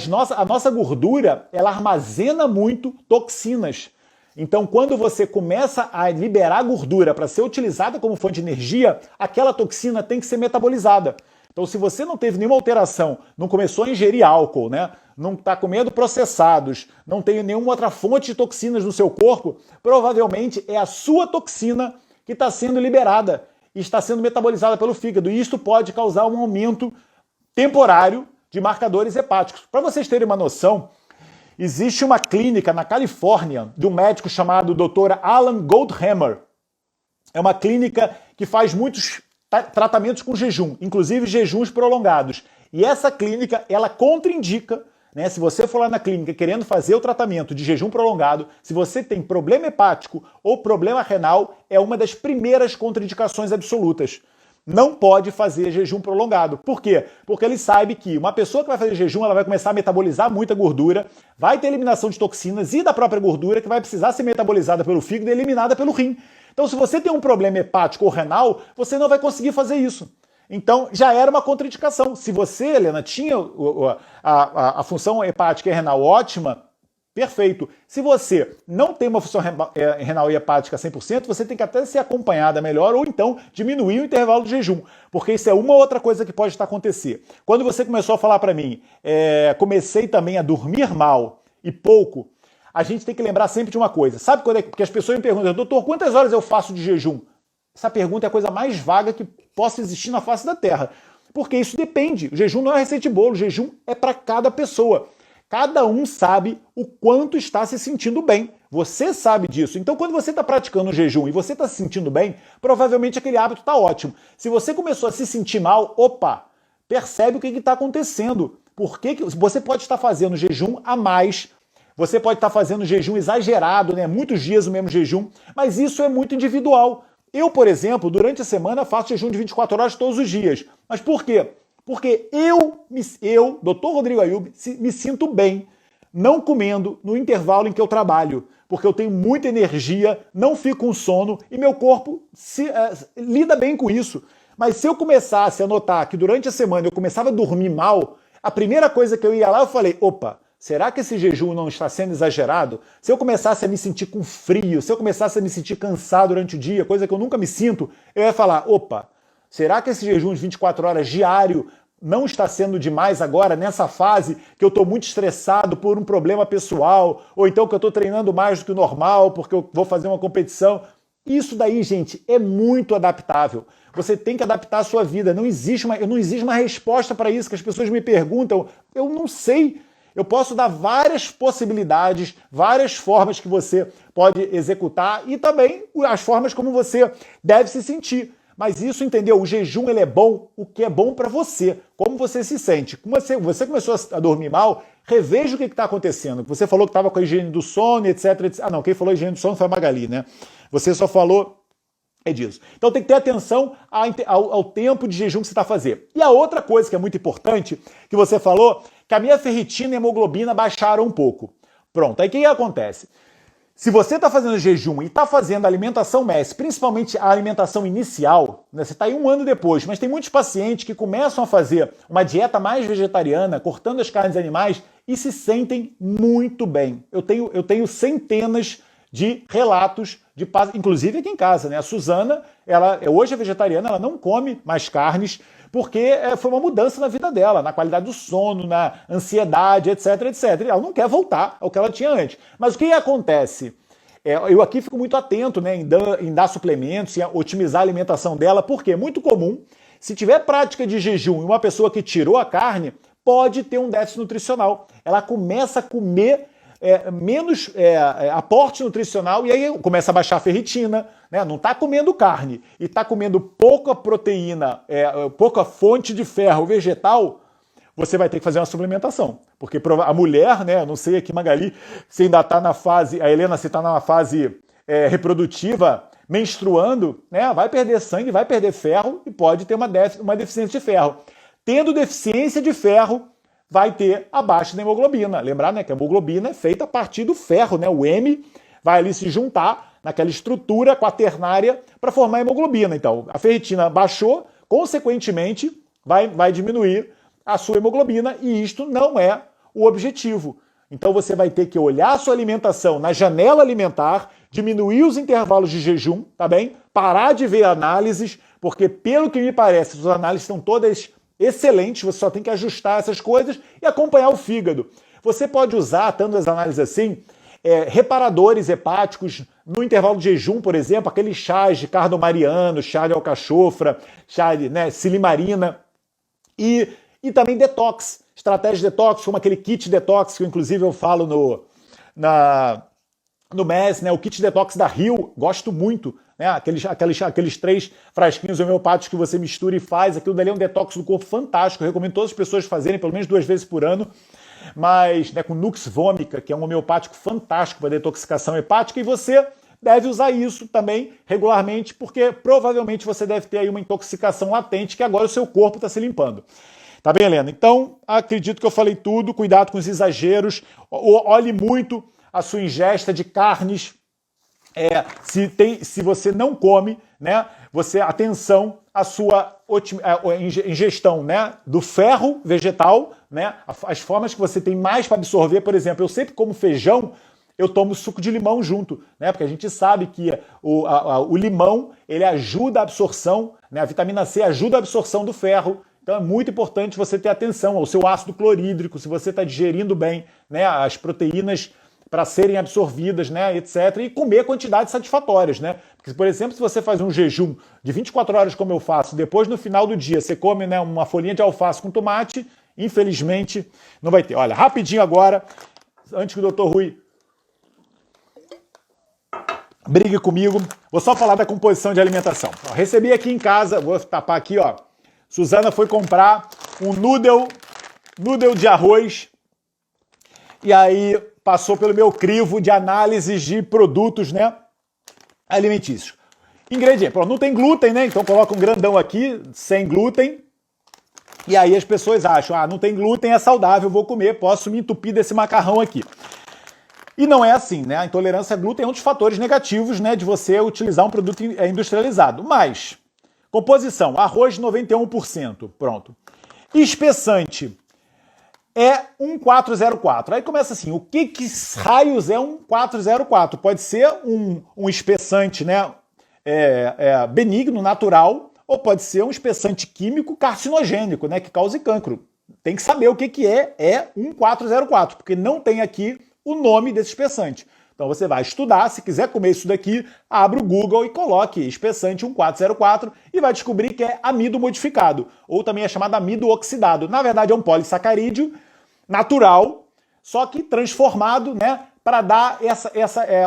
[SPEAKER 1] nossa gordura, ela armazena muito toxinas. Então, quando você começa a liberar gordura para ser utilizada como fonte de energia, aquela toxina tem que ser metabolizada. Então, se você não teve nenhuma alteração, não começou a ingerir álcool, né? Não está comendo processados, não tem nenhuma outra fonte de toxinas no seu corpo, provavelmente é a sua toxina que está sendo liberada e está sendo metabolizada pelo fígado. E isto pode causar um aumento temporário de marcadores hepáticos. Para vocês terem uma noção, existe uma clínica na Califórnia de um médico chamado Dr. Alan Goldhammer. É uma clínica que faz muitos tratamentos com jejum, inclusive jejuns prolongados. E essa clínica, ela contraindica, né, se você for lá na clínica querendo fazer o tratamento de jejum prolongado, se você tem problema hepático ou problema renal, é uma das primeiras contraindicações absolutas. Não pode fazer jejum prolongado. Por quê? Porque ele sabe que uma pessoa que vai fazer jejum, ela vai começar a metabolizar muita gordura, vai ter eliminação de toxinas e da própria gordura que vai precisar ser metabolizada pelo fígado e eliminada pelo rim. Então, se você tem um problema hepático ou renal, você não vai conseguir fazer isso. Então, já era uma contraindicação. Se você, Helena, tinha a função hepática e renal ótima, perfeito. Se você não tem uma função renal e hepática 100%, você tem que até ser acompanhada melhor ou então diminuir o intervalo de jejum, porque isso é uma outra coisa que pode estar acontecer. Quando você começou a falar para mim, comecei também a dormir mal e pouco, a gente tem que lembrar sempre de uma coisa. Sabe quando porque as pessoas me perguntam, doutor, quantas horas eu faço de jejum? Essa pergunta é a coisa mais vaga que possa existir na face da Terra, porque isso depende. O jejum não é receita de bolo, o jejum é para cada pessoa. Cada um sabe o quanto está se sentindo bem. Você sabe disso. Então, quando você está praticando o jejum e você está se sentindo bem, provavelmente aquele hábito está ótimo. Se você começou a se sentir mal, opa, percebe o que está acontecendo. Por que você pode estar fazendo jejum a mais, você pode estar fazendo jejum exagerado, né? Muitos dias o mesmo jejum, mas isso é muito individual. Eu, por exemplo, durante a semana faço jejum de 24 horas todos os dias. Mas por quê? Porque eu, Dr. Rodrigo Ayub, me sinto bem não comendo no intervalo em que eu trabalho, porque eu tenho muita energia, não fico com sono e meu corpo lida bem com isso. Mas se eu começasse a notar que durante a semana eu começava a dormir mal, a primeira coisa que eu ia lá, eu falei, opa, será que esse jejum não está sendo exagerado? Se eu começasse a me sentir com frio, se eu começasse a me sentir cansado durante o dia, coisa que eu nunca me sinto, eu ia falar, opa, será que esse jejum de 24 horas diário não está sendo demais agora, nessa fase que eu estou muito estressado por um problema pessoal, ou então que eu estou treinando mais do que o normal porque eu vou fazer uma competição? Isso daí, gente, é muito adaptável. Você tem que adaptar a sua vida. Não existe uma resposta para isso, que as pessoas me perguntam. Eu não sei. Eu posso dar várias possibilidades, várias formas que você pode executar e também as formas como você deve se sentir. Mas isso, entendeu? O jejum, ele é bom, o que é bom para você, como você se sente. Como você começou a dormir mal, reveja o que está acontecendo. Você falou que estava com a higiene do sono, etc, etc. Ah, não, quem falou higiene do sono foi a Magali, né? Você só falou disso. Então tem que ter atenção ao tempo de jejum que você está fazendo. E a outra coisa que é muito importante, que você falou, que a minha ferritina e hemoglobina baixaram um pouco. Pronto, aí o que acontece? Se você está fazendo jejum e está fazendo alimentação MES, principalmente a alimentação inicial, né, você está aí um ano depois, mas tem muitos pacientes que começam a fazer uma dieta mais vegetariana, cortando as carnes animais e se sentem muito bem. Eu tenho centenas de relatos, inclusive aqui em casa, né? A Suzana, ela hoje é vegetariana, ela não come mais carnes, porque foi uma mudança na vida dela, na qualidade do sono, na ansiedade, etc, etc. E ela não quer voltar ao que ela tinha antes. Mas o que acontece? Eu aqui fico muito atento, né, em dar suplementos, em otimizar a alimentação dela, porque é muito comum, se tiver prática de jejum e uma pessoa que tirou a carne, pode ter um déficit nutricional. Ela começa a comer menos aporte nutricional e aí começa a baixar a ferritina, né? Não está comendo carne e está comendo pouca proteína, pouca fonte de ferro vegetal, você vai ter que fazer uma suplementação. Porque a mulher, né? Não sei aqui, Magali, se ainda está na fase, a Helena, se está na fase reprodutiva, menstruando, né, vai perder sangue, vai perder ferro e pode ter uma deficiência de ferro. Tendo deficiência de ferro, vai ter a baixa da hemoglobina. Lembrar, né, que a hemoglobina é feita a partir do ferro, né? O M vai ali se juntar naquela estrutura quaternária para formar a hemoglobina. Então, a ferritina baixou, consequentemente, vai diminuir a sua hemoglobina e isto não é o objetivo. Então, você vai ter que olhar a sua alimentação na janela alimentar, diminuir os intervalos de jejum, tá bem? Parar de ver análises, porque, pelo que me parece, as análises estão todas excelentes, você só tem que ajustar essas coisas e acompanhar o fígado. Você pode usar, tanto as análises assim, reparadores hepáticos no intervalo de jejum, por exemplo, aqueles chás de cardomariano, chá de alcachofra, chá de silimarina e também detox, estratégia de detox, como aquele kit detox que inclusive eu falo no MES, né, o kit detox da Rio, gosto muito, né, aqueles 3 frasquinhos homeopáticos que você mistura e faz, aquilo dali é um detox do corpo fantástico, eu recomendo todas as pessoas fazerem pelo menos 2 vezes por ano, mas com Nux Vomica, que é um homeopático fantástico para detoxicação hepática, e você deve usar isso também regularmente, porque provavelmente você deve ter aí uma intoxicação latente que agora o seu corpo está se limpando. Tá bem, Helena? Então, acredito que eu falei tudo, cuidado com os exageros, olhe muito a sua ingesta de carnes, se você não come, né, atenção à sua ingestão, né, do ferro vegetal, né, as formas que você tem mais para absorver, por exemplo, eu sempre como feijão, eu tomo suco de limão junto, né, porque a gente sabe que o limão, ele ajuda a absorção, né, a vitamina C ajuda a absorção do ferro, então é muito importante você ter atenção ao seu ácido clorídrico, se você está digerindo bem, né, as proteínas para serem absorvidas, né, etc. E comer quantidades satisfatórias, né? Porque, por exemplo, se você faz um jejum de 24 horas como eu faço, depois no final do dia você come, né, uma folhinha de alface com tomate, infelizmente não vai ter. Olha, rapidinho agora, antes que o Dr. Rui brigue comigo, vou só falar da composição de alimentação. Ó, recebi aqui em casa, vou tapar aqui, ó. Suzana foi comprar um noodle de arroz e aí passou pelo meu crivo de análises de produtos, né, alimentícios. Ingrediente, pronto, não tem glúten, né? Então coloca um grandão aqui, sem glúten. E aí as pessoas acham, não tem glúten, é saudável, vou comer, posso me entupir desse macarrão aqui. E não é assim, né? A intolerância a glúten é um dos fatores negativos, né, de você utilizar um produto industrializado. Mas, composição, arroz 91%, pronto. Espessante é 1404. Aí começa assim, o que raios é 1404? Pode ser um espessante, né, benigno, natural, ou pode ser um espessante químico carcinogênico, né, que cause cancro. Tem que saber o que é 1404, porque não tem aqui o nome desse espessante. Então você vai estudar, se quiser comer isso daqui, abre o Google e coloque espessante 1404 e vai descobrir que é amido modificado, ou também é chamado amido oxidado. Na verdade é um polissacarídeo natural, só que transformado, né, para dar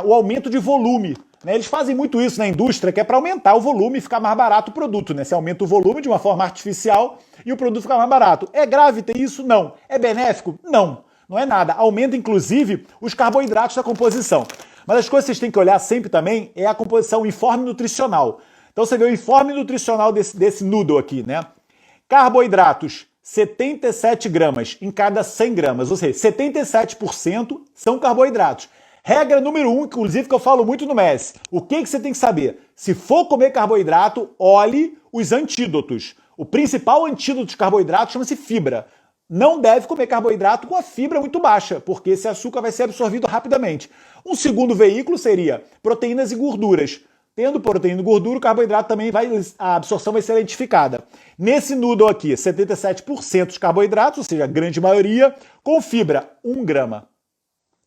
[SPEAKER 1] o aumento de volume. Né? Eles fazem muito isso na indústria, que é para aumentar o volume e ficar mais barato o produto. Né? Você aumenta o volume de uma forma artificial e o produto fica mais barato. É grave ter isso? Não. É benéfico? Não. Não é nada. Aumenta, inclusive, os carboidratos da composição. Mas as coisas que vocês têm que olhar sempre também é a composição, o informe nutricional. Então você vê o informe nutricional desse noodle aqui, né? Carboidratos, 77 gramas em cada 100 gramas, ou seja, 77% são carboidratos. Regra número 1, inclusive, que eu falo muito no MES. O que você tem que saber? Se for comer carboidrato, olhe os antídotos. O principal antídoto de carboidrato chama-se fibra. Não deve comer carboidrato com a fibra muito baixa, porque esse açúcar vai ser absorvido rapidamente. Um segundo veículo seria proteínas e gorduras. Tendo proteína e gordura, o carboidrato também a absorção vai ser lentificada. Nesse noodle aqui, 77% de carboidratos, ou seja, a grande maioria, com fibra, 1 grama.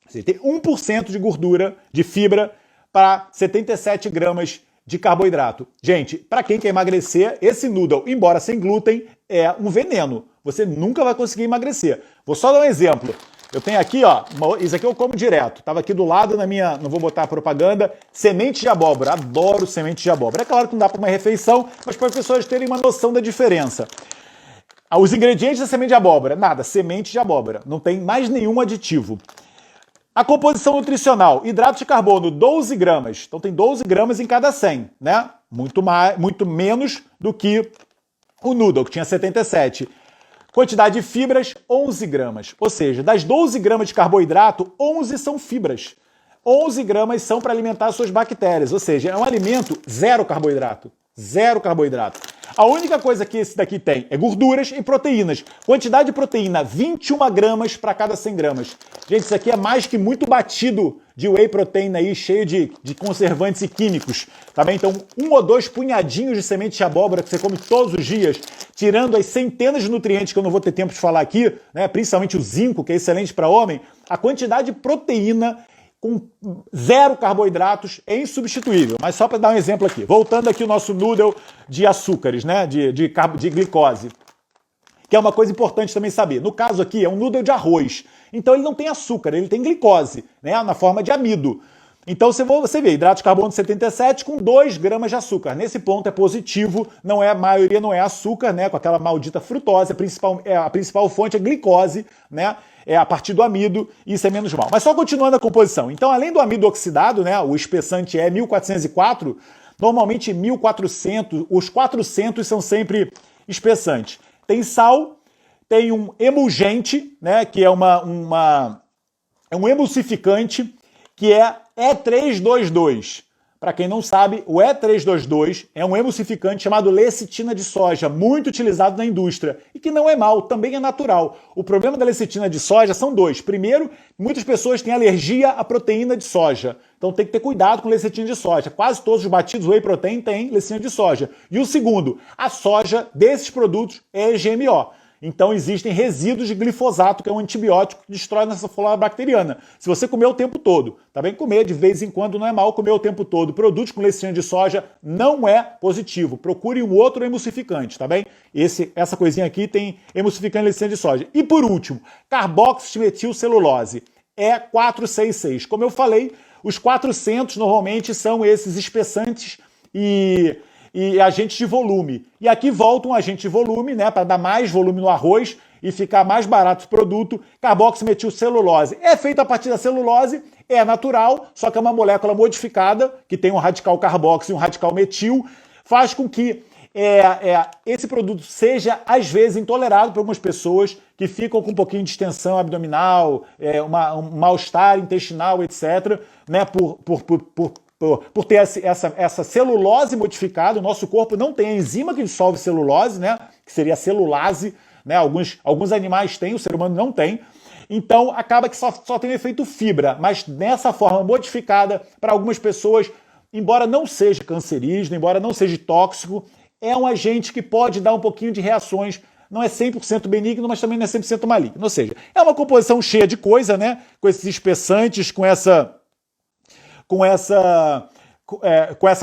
[SPEAKER 1] Ou seja, tem 1% de gordura, de fibra, para 77 gramas de carboidrato. Gente, para quem quer emagrecer, esse noodle, embora sem glúten, é um veneno. Você nunca vai conseguir emagrecer. Vou só dar um exemplo. Eu tenho aqui, ó, isso aqui eu como direto. Tava aqui do lado na minha, não vou botar propaganda, semente de abóbora. Adoro semente de abóbora. É claro que não dá para uma refeição, mas para as pessoas terem uma noção da diferença. Os ingredientes da semente de abóbora, nada, semente de abóbora. Não tem mais nenhum aditivo. A composição nutricional, hidrato de carbono, 12 gramas. Então tem 12 gramas em cada 100, né? Muito menos do que o noodle, que tinha 77. Quantidade de fibras, 11 gramas. Ou seja, das 12 gramas de carboidrato, 11 são fibras. 11 gramas são para alimentar suas bactérias. Ou seja, é um alimento zero carboidrato. Zero carboidrato. A única coisa que esse daqui tem é gorduras e proteínas. Quantidade de proteína, 21 gramas para cada 100 gramas. Gente, isso aqui é mais que muito batido de whey protein aí, cheio de conservantes e químicos. Tá bem? Então, 1 ou 2 punhadinhos de semente de abóbora que você come todos os dias, tirando as centenas de nutrientes que eu não vou ter tempo de falar aqui, né? Principalmente o zinco, que é excelente para homem, a quantidade de proteína com zero carboidratos é insubstituível. Mas só para dar um exemplo aqui. Voltando aqui o nosso noodle de açúcares, né? de glicose. Que é uma coisa importante também saber. No caso aqui, é um noodle de arroz. Então ele não tem açúcar, ele tem glicose, né? Na forma de amido. Então você vê, hidrato de carbono 77 com 2 gramas de açúcar. Nesse ponto é positivo, a maioria não é açúcar, né? Com aquela maldita frutose, a principal fonte é glicose, né? É a partir do amido, e isso é menos mal. Mas só continuando a composição. Então, além do amido oxidado, né? O espessante é 1404, normalmente 1400, os 400 são sempre espessantes. Tem sal, tem um emulgente, né? Que é é um emulsificante, que é E322. Para quem não sabe, o E322 é um emulsificante chamado lecitina de soja, muito utilizado na indústria, e que não é mal, também é natural. O problema da lecitina de soja são dois. Primeiro, muitas pessoas têm alergia à proteína de soja, então tem que ter cuidado com lecitina de soja. Quase todos os batidos whey protein têm lecitina de soja. E o segundo, a soja desses produtos é GMO. Então existem resíduos de glifosato, que é um antibiótico que destrói nossa flora bacteriana. Se você comer o tempo todo, tá bem? Comer de vez em quando não é mal, comer o tempo todo. Produtos com lecitina de soja não é positivo. Procure um outro emulsificante, tá bem? Essa coisinha aqui tem emulsificante lecitina de soja. E por último, carboximetilcelulose. É 466. Como eu falei, os 400 normalmente são esses espessantes e agentes de volume. E aqui volta um agente de volume, né, para dar mais volume no arroz e ficar mais barato o produto, carboximetilcelulose. É feito a partir da celulose, é natural, só que é uma molécula modificada, que tem um radical carboxi e um radical metil, faz com que esse produto seja, às vezes, intolerado por algumas pessoas que ficam com um pouquinho de distensão abdominal, um mal-estar intestinal, etc., né, por ter essa celulose modificada. O nosso corpo não tem a enzima que dissolve celulose, né? Que seria a celulase, né? Alguns animais têm, o ser humano não tem. Então acaba que só tem efeito fibra, mas nessa forma modificada, para algumas pessoas, embora não seja cancerígeno, embora não seja tóxico, é um agente que pode dar um pouquinho de reações. Não é 100% benigno, mas também não é 100% maligno. Ou seja, é uma composição cheia de coisa, né? Com esses espessantes, com essa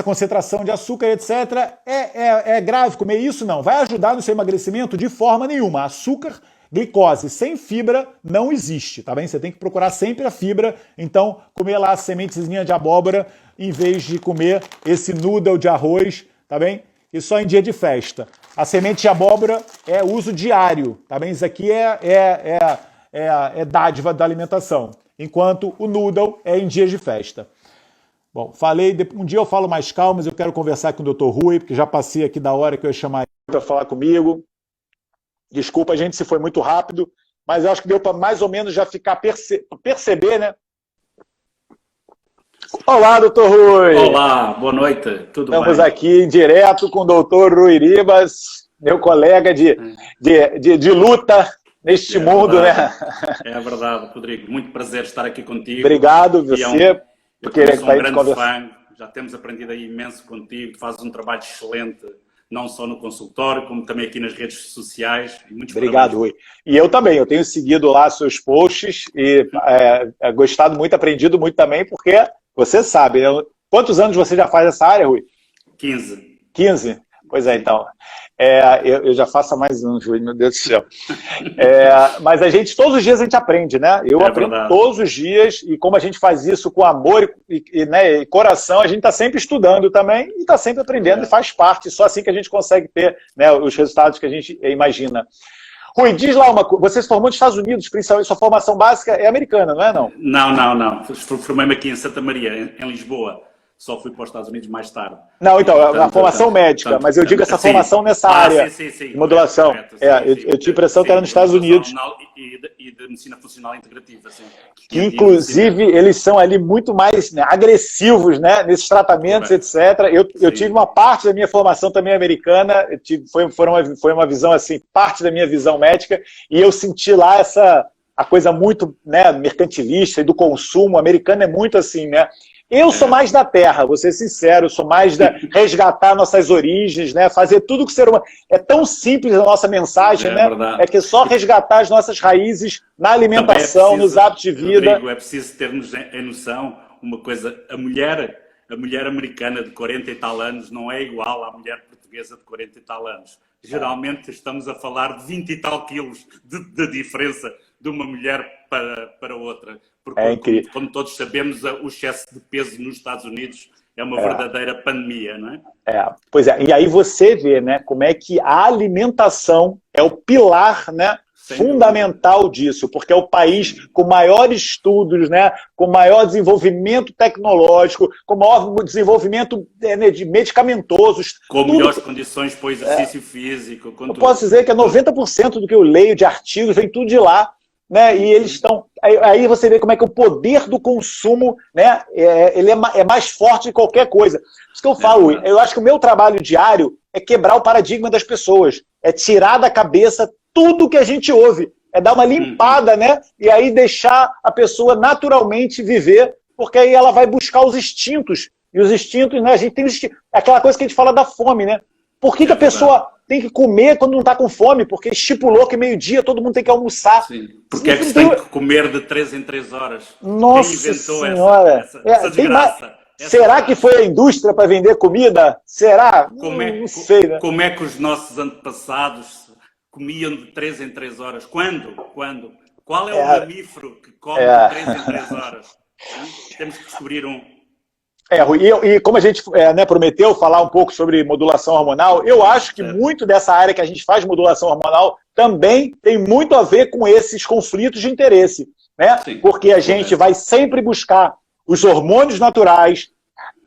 [SPEAKER 1] concentração de açúcar, etc. É grave comer isso? Não. Vai ajudar no seu emagrecimento? De forma nenhuma. Açúcar, glicose sem fibra não existe, tá bem? Você tem que procurar sempre a fibra. Então, comer lá a sementezinha de abóbora em vez de comer esse noodle de arroz, tá bem? E só em dia de festa. A semente de abóbora é uso diário, tá bem? Isso aqui é dádiva da alimentação. Enquanto o noodle é em dias de festa. Bom, um dia eu falo mais calmo, mas eu quero conversar com o Dr. Rui, porque já passei aqui da hora que eu ia chamar ele para falar comigo. Desculpa, gente, se foi muito rápido, mas eu acho que deu para mais ou menos já ficar perceber, né? Olá, Dr. Rui!
[SPEAKER 2] Olá, boa noite, tudo bem?
[SPEAKER 1] Estamos aqui em direto com o Dr. Rui Ribas, meu colega de luta neste mundo,
[SPEAKER 2] verdade,
[SPEAKER 1] né?
[SPEAKER 2] É verdade, Rodrigo, muito prazer estar aqui contigo.
[SPEAKER 1] Obrigado, você.
[SPEAKER 2] Eu sou um grande fã, já temos aprendido aí imenso contigo, tu fazes um trabalho excelente, não só no consultório, como também aqui nas redes sociais.
[SPEAKER 1] Obrigado, Rui. E eu também, eu tenho seguido lá seus posts e gostado muito, aprendido muito também, porque você sabe, quantos anos você já faz essa área, Rui?
[SPEAKER 2] 15.
[SPEAKER 1] 15? Pois é, então. Eu já faço há mais anos, Rui, meu Deus do céu. Mas todos os dias a gente aprende, né? Eu aprendo verdade. Todos os dias, e como a gente faz isso com amor e coração, a gente está sempre estudando também e está sempre aprendendo e faz parte. Só assim que a gente consegue ter, né, os resultados que a gente imagina.
[SPEAKER 3] Rui, diz lá uma coisa. Você se formou nos Estados Unidos, principalmente, sua formação básica é americana, não é, não?
[SPEAKER 2] Não. Formei-me aqui em Santa Maria, em Lisboa. Só fui para os Estados Unidos mais tarde.
[SPEAKER 3] Não, então, a formação médica, mas eu digo essa formação nessa área de modulação.
[SPEAKER 2] Correto,
[SPEAKER 3] eu tive a impressão que era nos Estados Unidos.
[SPEAKER 2] E de medicina funcional integrativa, sim.
[SPEAKER 3] Que, inclusive, eles são ali muito mais, né, agressivos, né, nesses tratamentos, etc. Eu tive uma parte da minha formação também americana, foi uma visão, assim, parte da minha visão médica, e eu senti lá a coisa muito, né, mercantilista e do consumo. O americano é muito assim, né? Eu sou mais da terra, vou ser sincero, eu sou mais da resgatar nossas origens, né? Fazer tudo que o ser humano... É tão simples a nossa mensagem, né?
[SPEAKER 2] Verdade.
[SPEAKER 3] É que é só resgatar as nossas raízes na alimentação, nos hábitos de vida.
[SPEAKER 2] Rodrigo, é preciso termos em noção uma coisa, a mulher americana de 40 e tal anos não é igual à mulher portuguesa de 40 e tal anos. Geralmente estamos a falar de 20 e tal quilos de diferença de uma mulher para outra. Porque, como todos sabemos, o excesso de peso nos Estados Unidos é uma verdadeira pandemia, não é?
[SPEAKER 3] Pois é, e aí você vê, né, como é que a alimentação é o pilar, né, fundamental disso, porque é o país com maiores estudos, né, com maior desenvolvimento tecnológico, com maior desenvolvimento de medicamentosos.
[SPEAKER 2] Com melhores condições para o exercício físico.
[SPEAKER 3] Eu posso dizer que 90% do que eu leio de artigos vem tudo de lá. Né? E eles estão... Aí você vê como é que o poder do consumo, né, ele é mais forte que qualquer coisa. Por isso que eu falo, eu acho que o meu trabalho diário é quebrar o paradigma das pessoas, é tirar da cabeça tudo que a gente ouve, é dar uma limpada, né? E aí deixar a pessoa naturalmente viver, porque aí ela vai buscar os instintos. E os instintos, né? A gente tem aquela coisa que a gente fala da fome, né? Por que a pessoa tem que comer quando não está com fome? Porque estipulou que meio-dia todo mundo tem que almoçar.
[SPEAKER 2] Sim. Porque é que se tem que comer de 3 em 3 horas?
[SPEAKER 3] Nossa
[SPEAKER 2] Quem inventou
[SPEAKER 3] Senhora!
[SPEAKER 2] essa desgraça?
[SPEAKER 3] Será que foi a indústria para vender comida? Será? Não sei, né?
[SPEAKER 2] Como é que os nossos antepassados comiam de 3 em 3 horas? Quando? Qual é o mamífero que come de 3 em 3 horas? Temos que descobrir um.
[SPEAKER 3] E como a gente prometeu falar um pouco sobre modulação hormonal, eu acho que muito dessa área que a gente faz modulação hormonal também tem muito a ver com esses conflitos de interesse, né? Porque a gente vai sempre buscar os hormônios naturais,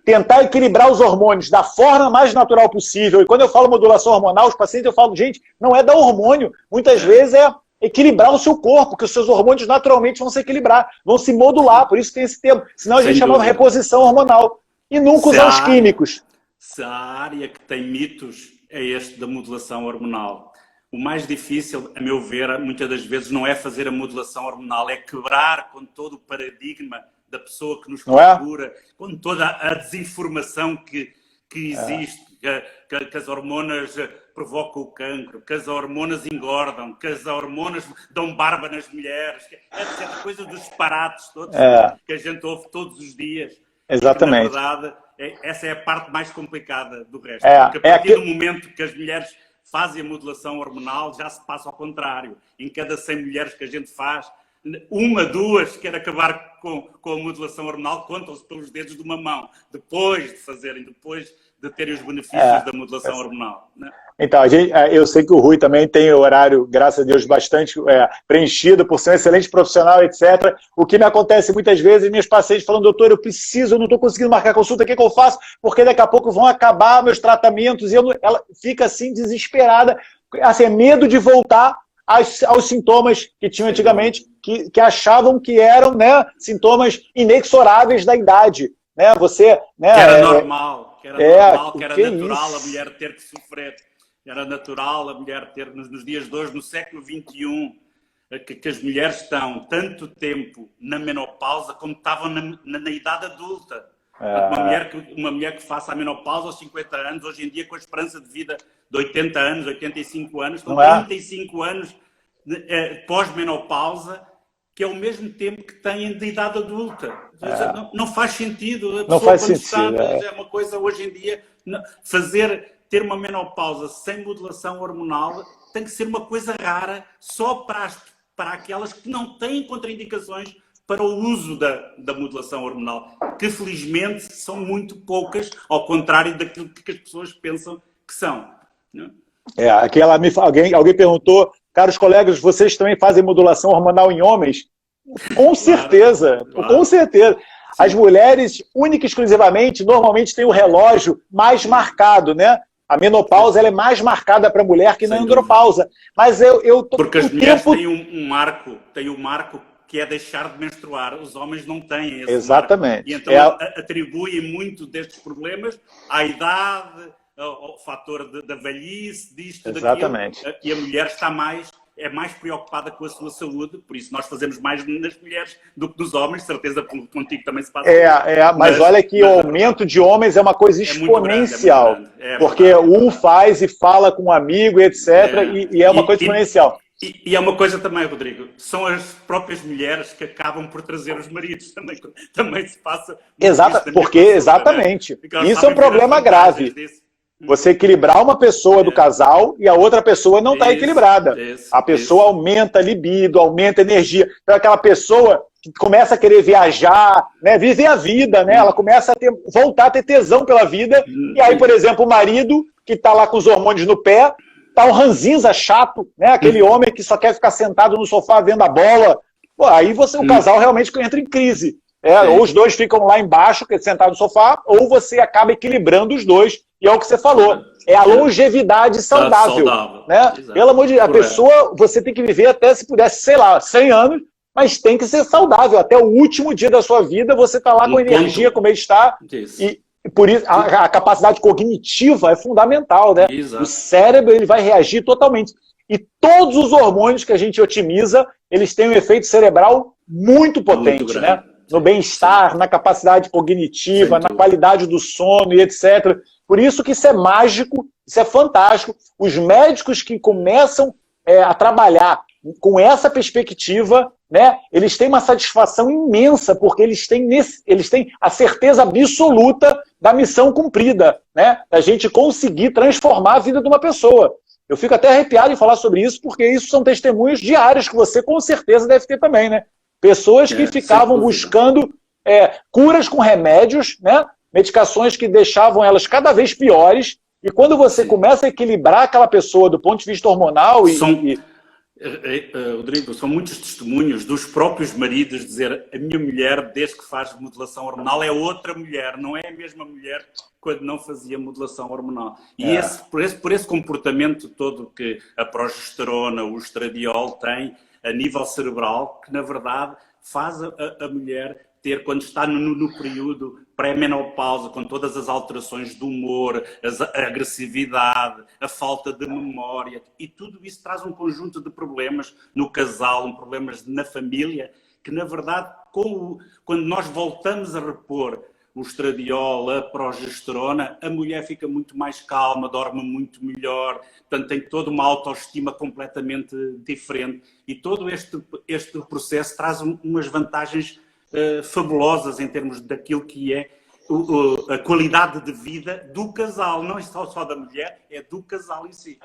[SPEAKER 3] tentar equilibrar os hormônios da forma mais natural possível. E quando eu falo modulação hormonal, os pacientes eu falo, gente, não é dar hormônio, muitas vezes é equilibrar o seu corpo, porque os seus hormônios naturalmente vão se equilibrar, vão se modular, por isso tem esse termo. Senão a gente chamava reposição hormonal. E nunca usar os químicos.
[SPEAKER 2] Se a área que tem mitos é este da modulação hormonal. O mais difícil, a meu ver, muitas das vezes não é fazer a modulação hormonal, é quebrar com todo o paradigma da pessoa que nos procura, com toda a desinformação que existe, que as hormonas provocam o cancro, que as hormonas engordam, que as hormonas dão barba nas mulheres, etc. Coisas dos disparates todos que a gente ouve todos os dias.
[SPEAKER 3] Exatamente.
[SPEAKER 2] Na verdade, essa é a parte mais complicada do resto. Porque a partir do momento que as mulheres fazem a modulação hormonal, já se passa ao contrário. Em cada 100 mulheres que a gente faz, 1, 2 quer acabar com a modulação hormonal, contam-se pelos dedos de uma mão, depois de terem os benefícios da modulação hormonal. Né?
[SPEAKER 3] Então, eu sei que o Rui também tem o horário, graças a Deus, bastante preenchido por ser um excelente profissional, etc. O que me acontece muitas vezes, meus pacientes falam, doutor, eu não estou conseguindo marcar consulta, o que eu faço? Porque daqui a pouco vão acabar meus tratamentos, e ela fica assim, desesperada, assim, medo de voltar aos sintomas que tinham antigamente, que achavam que eram, né, sintomas inexoráveis da idade. Né? Você, né,
[SPEAKER 2] que era normal, que era natural a mulher ter que sofrer. Era natural a mulher ter, nos dias de hoje, no século XXI, que as mulheres estão tanto tempo na menopausa como estavam na idade adulta. Uma mulher que faça a menopausa aos 50 anos, hoje em dia com a esperança de vida de 80 anos, 85 anos, com 35 anos pós-menopausa, que é o mesmo tempo que têm de idade adulta. Não faz sentido. A pessoa,
[SPEAKER 3] não faz sentido.
[SPEAKER 2] É uma coisa, hoje em dia, ter uma menopausa sem modulação hormonal tem que ser uma coisa rara só para aquelas que não têm contraindicações para o uso da modulação hormonal, que felizmente são muito poucas, ao contrário daquilo que as pessoas pensam que são. Não?
[SPEAKER 3] Alguém perguntou, caros colegas, vocês também fazem modulação hormonal em homens? Com certeza,
[SPEAKER 2] claro.
[SPEAKER 3] Com certeza. As mulheres, única e exclusivamente, normalmente têm o relógio mais marcado, né? A menopausa ela é mais marcada para a mulher que na andropausa. Mas
[SPEAKER 2] porque as mulheres têm um marco que é deixar de menstruar. Os homens não têm esse
[SPEAKER 3] Exatamente.
[SPEAKER 2] marco. E então atribuem muito destes problemas à idade, ao fator da velhice, disto,
[SPEAKER 3] Exatamente.
[SPEAKER 2] daquilo. E a mulher é mais preocupada com a sua saúde, por isso nós fazemos mais nas mulheres do que nos homens, certeza contigo também se passa.
[SPEAKER 3] Mas olha que o aumento de homens é uma coisa exponencial, porque um faz e fala com um amigo, etc., e é uma coisa exponencial.
[SPEAKER 2] E é uma coisa também, Rodrigo, são as próprias mulheres que acabam por trazer os maridos, também se passa.
[SPEAKER 3] Exatamente. Isso é um problema grave. Você equilibrar uma pessoa do casal e a outra pessoa não está equilibrada. A pessoa aumenta a libido, aumenta a energia. Então, aquela pessoa que começa a querer viajar, né, viver a vida, né, ela começa a voltar a ter tesão pela vida. E aí, por exemplo, o marido, que está lá com os hormônios no pé, tá um ranzinza chato, né, aquele homem que só quer ficar sentado no sofá vendo a bola. Pô, aí o casal realmente entra em crise. Ou os dois ficam lá embaixo, sentados no sofá, ou você acaba equilibrando os dois. E é o que você falou, é a longevidade saudável. Né? Pelo amor de Deus, a pessoa, você tem que viver até, se pudesse, sei lá, 100 anos, mas tem que ser saudável. Até o último dia da sua vida, você está lá com energia, com bem-estar. E por isso, a capacidade cognitiva é fundamental. Né? O cérebro ele vai reagir totalmente. E todos os hormônios que a gente otimiza, eles têm um efeito cerebral muito potente, né? No bem-estar, na capacidade cognitiva, na qualidade do sono e etc. Por isso que isso é mágico, isso é fantástico. Os médicos que começam a trabalhar com essa perspectiva, né, eles têm uma satisfação imensa, porque eles têm a certeza absoluta da missão cumprida, né, da gente conseguir transformar a vida de uma pessoa. Eu fico até arrepiado em falar sobre isso, porque isso são testemunhos diários que você com certeza deve ter também, né? Pessoas que ficavam buscando curas com remédios, né? Medicações que deixavam elas cada vez piores, e quando você começa a equilibrar aquela pessoa do ponto de vista hormonal
[SPEAKER 2] Rodrigo, são muitos testemunhos dos próprios maridos dizer a minha mulher, desde que faz modulação hormonal, é outra mulher, não é a mesma mulher quando não fazia modulação hormonal. E por esse comportamento todo que a progesterona, o estradiol tem a nível cerebral, que na verdade faz a mulher ter, quando está no período pré-menopausa, com todas as alterações do humor, a agressividade, a falta de memória, e tudo isso traz um conjunto de problemas no casal, problemas na família, que na verdade, quando nós voltamos a repor o estradiol, a progesterona, a mulher fica muito mais calma, dorme muito melhor, portanto tem toda uma autoestima completamente diferente, e todo este processo traz umas vantagens fabulosas em termos daquilo que é a qualidade de vida do casal, não é só da mulher, é do casal em si.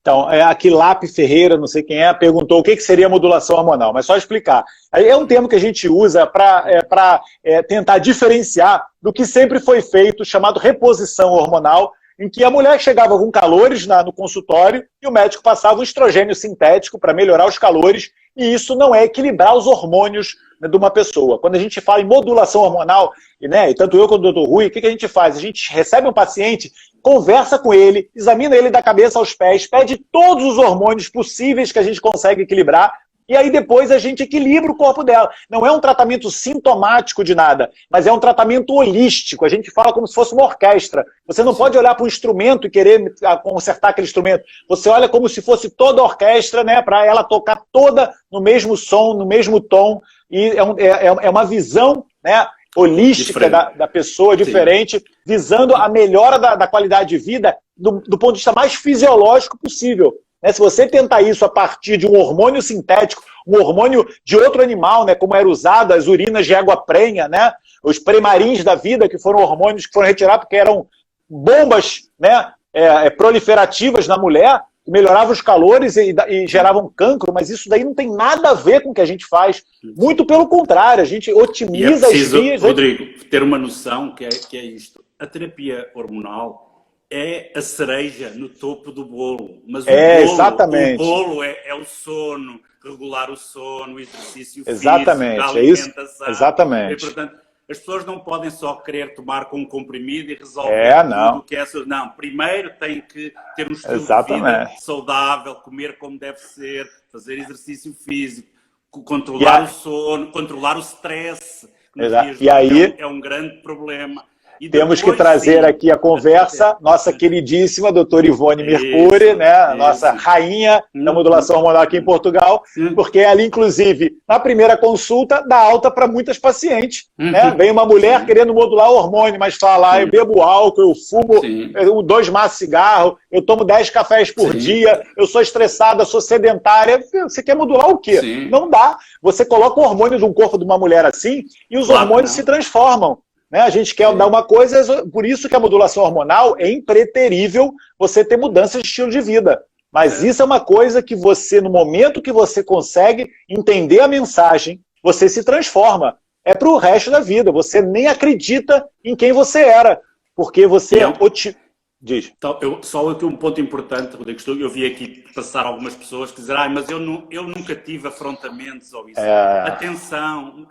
[SPEAKER 3] Então, a Quilap Ferreira, não sei quem perguntou o que seria modulação hormonal, mas só explicar. É um termo que a gente usa para tentar diferenciar do que sempre foi feito, chamado reposição hormonal, em que a mulher chegava com calores no consultório e o médico passava um estrogênio sintético para melhorar os calores, e isso não é equilibrar os hormônios de uma pessoa. Quando a gente fala em modulação hormonal, e tanto eu quanto o Dr. Rui, o que a gente faz? A gente recebe um paciente, conversa com ele, examina ele da cabeça aos pés, pede todos os hormônios possíveis que a gente consegue equilibrar, e aí depois a gente equilibra o corpo dela. Não é um tratamento sintomático de nada, mas é um tratamento holístico. A gente fala como se fosse uma orquestra. Você não pode olhar para um instrumento e querer consertar aquele instrumento. Você olha como se fosse toda a orquestra, né, para ela tocar toda no mesmo som, no mesmo tom. E é uma visão, né, holística da pessoa, diferente, visando a melhora da qualidade de vida do ponto de vista mais fisiológico possível. Se você tentar isso a partir de um hormônio sintético, um hormônio de outro animal, né, como era usado as urinas de água prenha, né, os premarins da vida, que foram hormônios que foram retirados porque eram bombas, né, proliferativas na mulher, que melhoravam os calores e geravam cancro, mas isso daí não tem nada a ver com o que a gente faz. Muito pelo contrário, a gente otimiza as vias.
[SPEAKER 2] Rodrigo, ter uma noção que é isto. A terapia hormonal é a cereja no topo do bolo. Mas
[SPEAKER 3] exatamente.
[SPEAKER 2] O bolo é o sono, regular o sono, o exercício
[SPEAKER 3] exatamente,
[SPEAKER 2] físico, a alimentação.
[SPEAKER 3] Exatamente.
[SPEAKER 2] E, portanto, as pessoas não podem só querer tomar com um comprimido e resolver tudo o que é... Não, primeiro tem que ter um estilo de vida saudável, comer como deve ser, fazer exercício físico, controlar o sono, controlar o stress, que nos dias de hoje é um grande problema. E
[SPEAKER 3] temos que trazer aqui a conversa, nossa queridíssima doutora Ivone Mercuri, né, nossa rainha da modulação hormonal aqui em Portugal, porque ela, inclusive, na primeira consulta, dá alta para muitas pacientes. Né? Vem uma mulher querendo modular o hormônio, mas fala, eu bebo álcool, eu fumo 2 maços de cigarro, eu tomo 10 cafés por dia, eu sou estressada, sou sedentária. Você quer modular o quê? Não dá. Você coloca o hormônio do corpo de uma mulher assim e os hormônios se transformam. Né? A gente quer dar uma coisa, por isso que a modulação hormonal é impreterível você ter mudanças de estilo de vida. Mas isso é uma coisa que você, no momento que você consegue entender a mensagem, você se transforma. É para o resto da vida. Você nem acredita em quem você era. Porque você... Diz.
[SPEAKER 2] Então, só aqui um ponto importante, Rodrigo, eu vi aqui passar algumas pessoas que dizem, mas eu nunca tive afrontamentos ou isso. Atenção...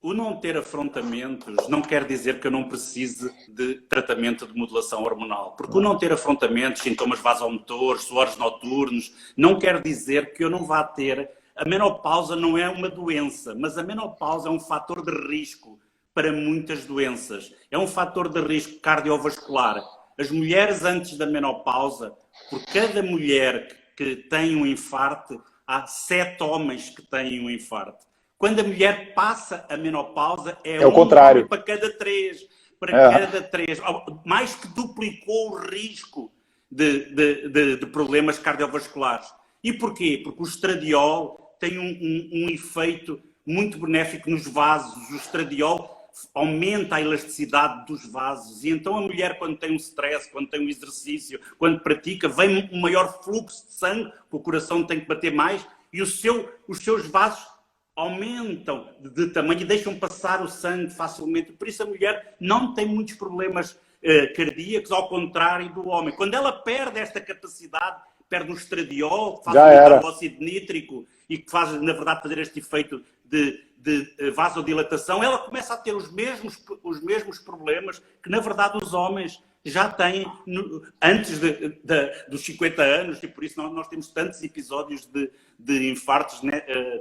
[SPEAKER 2] O não ter afrontamentos não quer dizer que eu não precise de tratamento de modulação hormonal. Porque o não ter afrontamentos, sintomas vasomotores, suores noturnos, não quer dizer que eu não vá ter... A menopausa não é uma doença, mas a menopausa é um fator de risco para muitas doenças. É um fator de risco cardiovascular. As mulheres antes da menopausa, por cada mulher que tem um infarto, há 7 homens que têm um infarto. Quando a mulher passa a menopausa, é
[SPEAKER 3] o contrário.
[SPEAKER 2] Para cada 3. Cada 3. Mais que duplicou o risco de problemas cardiovasculares. E porquê? Porque o estradiol tem um efeito muito benéfico nos vasos. O estradiol aumenta a elasticidade dos vasos. E então a mulher, quando tem um stress, quando tem um exercício, quando pratica, vem um maior fluxo de sangue, porque o coração tem que bater mais, e os seus vasos aumentam de tamanho e deixam passar o sangue facilmente. Por isso a mulher não tem muitos problemas cardíacos, ao contrário do homem. Quando ela perde esta capacidade, perde um estradiol, que faz o óxido nítrico e que faz, na verdade, fazer este efeito de vasodilatação, ela começa a ter os mesmos problemas que, na verdade, os homens já têm antes dos 50 anos, e por isso nós temos tantos episódios de infartos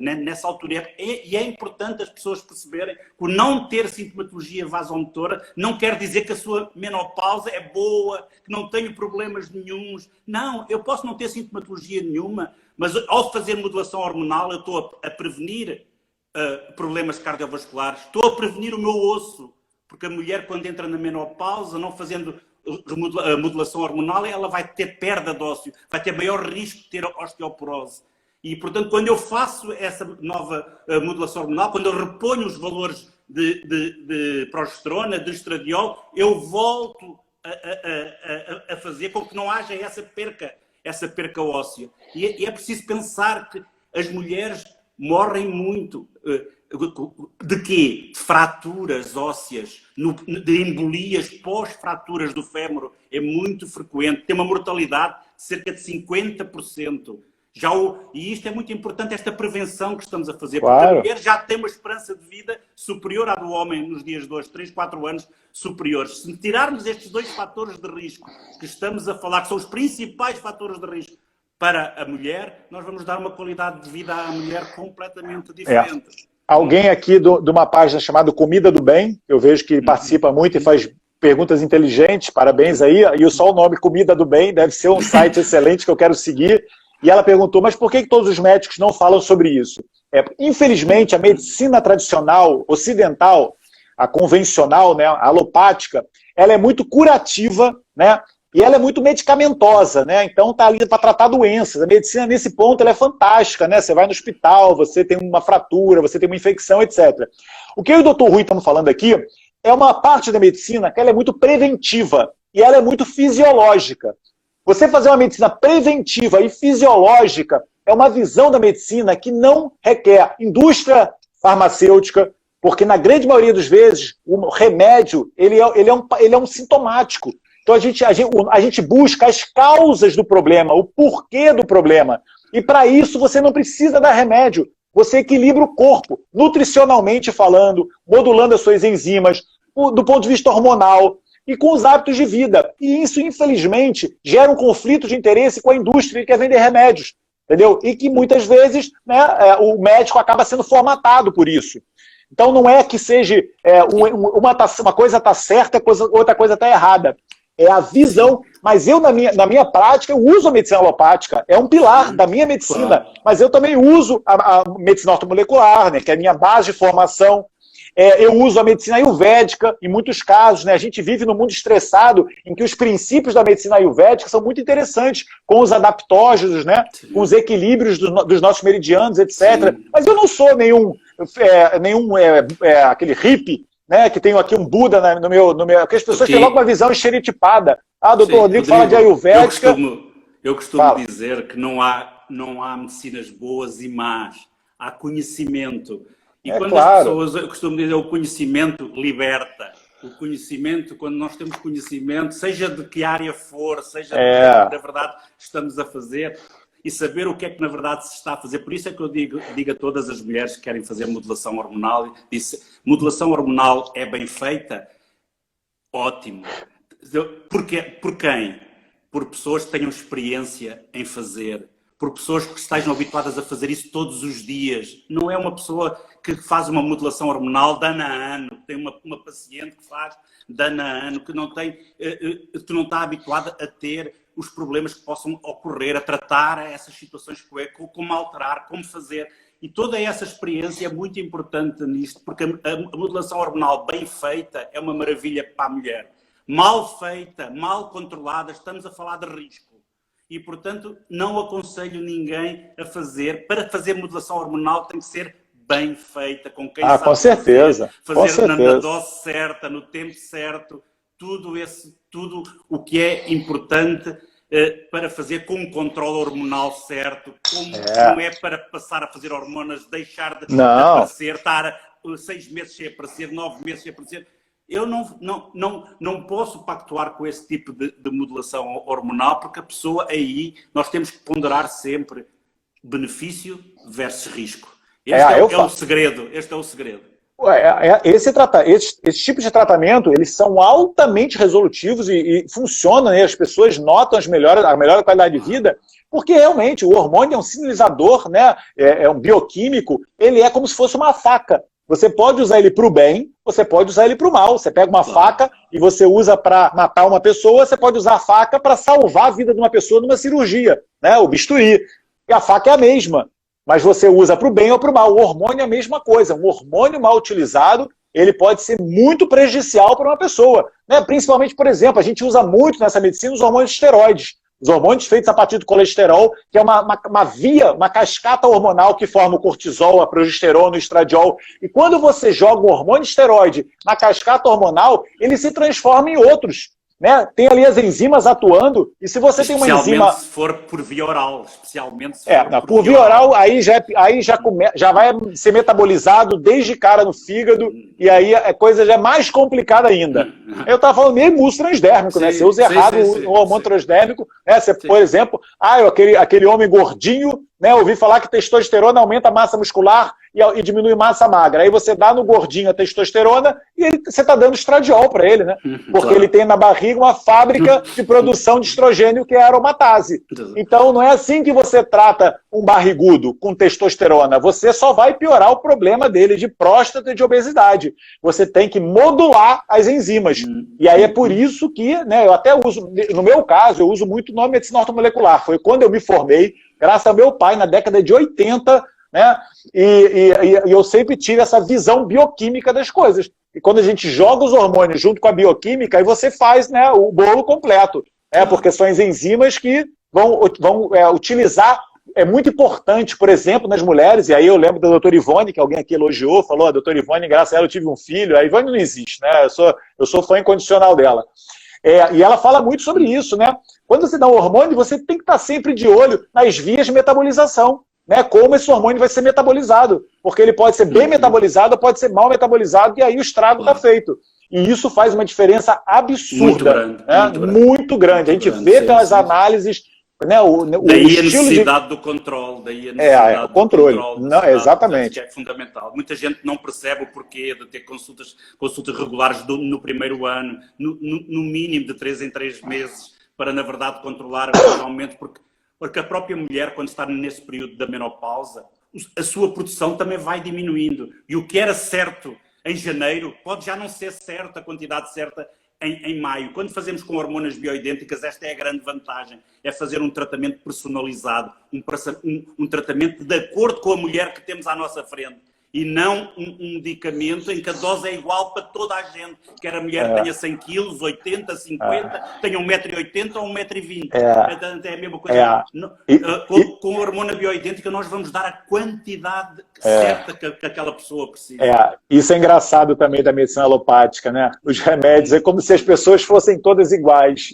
[SPEAKER 2] nessa altura. E é importante as pessoas perceberem que o não ter sintomatologia vasomotora não quer dizer que a sua menopausa é boa, que não tenho problemas nenhuns. Não, eu posso não ter sintomatologia nenhuma, mas ao fazer modulação hormonal eu estou a prevenir problemas cardiovasculares, estou a prevenir o meu osso, porque a mulher, quando entra na menopausa, não fazendo a modulação hormonal, ela vai ter perda de ósseo, vai ter maior risco de ter osteoporose. E, portanto, quando eu faço essa nova modulação hormonal, quando eu reponho os valores de progesterona, de estradiol, eu volto a fazer com que não haja essa perca óssea. E é preciso pensar que as mulheres morrem muito. De quê? De fraturas ósseas, de embolias pós-fraturas do fémur. É muito frequente. Tem uma mortalidade de cerca de 50%. E isto é muito importante, esta prevenção que estamos a fazer. Porque a mulher já tem uma esperança de vida superior à do homem nos dias de hoje, 3, 4 anos superiores. Se tirarmos estes 2 fatores de risco que estamos a falar, que são os principais fatores de risco para a mulher, nós vamos dar uma qualidade de vida à mulher completamente diferente.
[SPEAKER 3] Alguém aqui de uma página chamada Comida do Bem, eu vejo que participa muito e faz perguntas inteligentes, parabéns aí, e só o nome Comida do Bem deve ser um site excelente que eu quero seguir. E ela perguntou, mas por que todos os médicos não falam sobre isso? Infelizmente, a medicina tradicional, ocidental, a convencional, né, a alopática, ela é muito curativa, né? E ela é muito medicamentosa, né? Então tá ali para tratar doenças. A medicina, nesse ponto, ela é fantástica, né? Você vai no hospital, você tem uma fratura, você tem uma infecção, etc. O que eu e o Dr. Rui estamos falando aqui é uma parte da medicina que ela é muito preventiva e ela é muito fisiológica. Você fazer uma medicina preventiva e fisiológica é uma visão da medicina que não requer indústria farmacêutica, porque na grande maioria das vezes o remédio ele é um sintomático. Então a gente busca as causas do problema, o porquê do problema. E para isso você não precisa dar remédio. Você equilibra o corpo, nutricionalmente falando, modulando as suas enzimas, do ponto de vista hormonal e com os hábitos de vida. E isso, infelizmente, gera um conflito de interesse com a indústria que quer vender remédios. Entendeu? E que muitas vezes, né, o médico acaba sendo formatado por isso. Então não é que seja uma coisa está certa, outra coisa está errada. É a visão. Mas eu, na minha prática, eu uso a medicina alopática. É um pilar da minha medicina. Mas eu também uso a medicina ortomolecular, né, que é a minha base de formação. Eu uso a medicina ayurvédica, em muitos casos, né? A gente vive num mundo estressado, em que os princípios da medicina ayurvédica são muito interessantes, com os adaptógenos, né? Com os equilíbrios dos nossos meridianos, etc. Sim. Mas eu não sou aquele hippie, né? Que tenho aqui um Buda no meu... Porque as pessoas têm logo uma visão estereotipada. Doutor Rodrigo fala de ayurvédica.
[SPEAKER 2] Eu costumo dizer que não há medicinas boas e más. Há conhecimento. E quando as pessoas, eu costumo dizer, o conhecimento liberta. O conhecimento, quando nós temos conhecimento, seja de que área for, seja do que na verdade estamos a fazer, e saber o que é que na verdade se está a fazer. Por isso é que eu digo a todas as mulheres que querem fazer modulação hormonal, modulação hormonal é bem feita? Ótimo. Por quem? Por pessoas que tenham experiência em fazer. Por pessoas que estejam habituadas a fazer isso todos os dias. Não é uma pessoa que faz uma modulação hormonal de ano a ano, tem uma paciente que faz de ano a ano, que não está habituada a ter os problemas que possam ocorrer, a tratar essas situações, como alterar, como fazer. E toda essa experiência é muito importante nisto, porque a modulação hormonal bem feita é uma maravilha para a mulher. Mal feita, mal controlada, estamos a falar de risco. E, portanto, não aconselho ninguém a fazer. Para fazer modulação hormonal tem que ser bem feita, com quem sabe
[SPEAKER 3] com certeza.
[SPEAKER 2] Fazer na dose certa, no tempo certo, tudo o que é importante para fazer com um controle hormonal certo, não é para passar a fazer hormonas, deixar de aparecer, estar 6 meses sem aparecer, 9 meses sem aparecer. Eu não posso pactuar com esse tipo de modulação hormonal, porque a pessoa aí, nós temos que ponderar sempre benefício versus risco. Este é o segredo.
[SPEAKER 3] Esse tipo de tratamento, eles são altamente resolutivos e funcionam, né? As pessoas notam a melhor qualidade de vida, porque realmente o hormônio é um sinalizador, né? É um bioquímico, ele é como se fosse uma faca. Você pode usar ele para o bem, você pode usar ele para o mal. Você pega uma faca e você usa para matar uma pessoa, você pode usar a faca para salvar a vida de uma pessoa numa cirurgia, né? O bisturi. E a faca é a mesma, mas você usa para o bem ou para o mal. O hormônio é a mesma coisa. Um hormônio mal utilizado, ele pode ser muito prejudicial para uma pessoa, né? Principalmente, por exemplo, a gente usa muito nessa medicina os hormônios esteroides. Os hormônios feitos a partir do colesterol, que é uma cascata hormonal que forma o cortisol, a progesterona, o estradiol. E quando você joga o hormônio esteroide na cascata hormonal, ele se transforma em outros. Né? Tem ali as enzimas atuando, e se você tem uma enzima...
[SPEAKER 2] se for por via oral, especialmente se
[SPEAKER 3] for por via oral, aí já vai ser metabolizado desde cara no fígado, e aí a coisa já é mais complicada ainda. Eu estava falando meio músculo transdérmico, né? Você usa errado o hormônio transdérmico, né? Você, por exemplo, aquele homem gordinho, né? Ouvi falar que testosterona aumenta a massa muscular e diminui massa magra. Aí você dá no gordinho a testosterona e você está dando estradiol para ele, né? Porque ele tem na barriga uma fábrica de produção de estrogênio que é a aromatase. Então não é assim que você trata um barrigudo com testosterona. Você só vai piorar o problema dele de próstata e de obesidade. Você tem que modular as enzimas. E aí é por isso que, né, eu até uso, no meu caso, eu uso muito nome medicina ortomolecular. Foi quando eu me formei, graças ao meu pai, na década de 80, né? E eu sempre tive essa visão bioquímica das coisas. E quando a gente joga os hormônios junto com a bioquímica, aí você faz, né, o bolo completo. Porque são as enzimas que vão utilizar. É muito importante, por exemplo, nas mulheres, e aí eu lembro da doutora Ivone, que alguém aqui elogiou, falou, a doutora Ivone, graças a ela eu tive um filho. A Ivone não existe, né? Eu sou fã incondicional dela. E ela fala muito sobre isso, né? Quando você dá um hormônio, você tem que estar sempre de olho nas vias de metabolização, né? Como esse hormônio vai ser metabolizado, porque ele pode ser bem metabolizado, pode ser mal metabolizado, e aí o estrago está feito. E isso faz uma diferença absurda.
[SPEAKER 2] Muito grande.
[SPEAKER 3] Né? Muito grande. A gente vê pelas análises... Né,
[SPEAKER 2] daí a necessidade do controle, daí a necessidade
[SPEAKER 3] o controle.
[SPEAKER 2] Do controle,
[SPEAKER 3] não, exatamente.
[SPEAKER 2] Que é fundamental. Muita gente não percebe o porquê de ter consultas regulares no primeiro ano, no mínimo de 3 em 3 meses, para, na verdade, controlar realmente, porque a própria mulher, quando está nesse período da menopausa, a sua produção também vai diminuindo. E o que era certo em janeiro pode já não ser certo, a quantidade certa, em maio. Quando fazemos com hormonas bioidênticas, esta é a grande vantagem, é fazer um tratamento personalizado, um tratamento de acordo com a mulher que temos à nossa frente, e não um medicamento em que a dose é igual para toda a gente, quer a mulher que tenha 100 quilos, 80, 50, tenha 1,80 m ou 1,20 m. É a mesma coisa. Com a hormona bioidêntica, nós vamos dar a quantidade certa que aquela pessoa precisa.
[SPEAKER 3] Isso é engraçado também da medicina alopática, né? Os remédios, é como se as pessoas fossem todas iguais.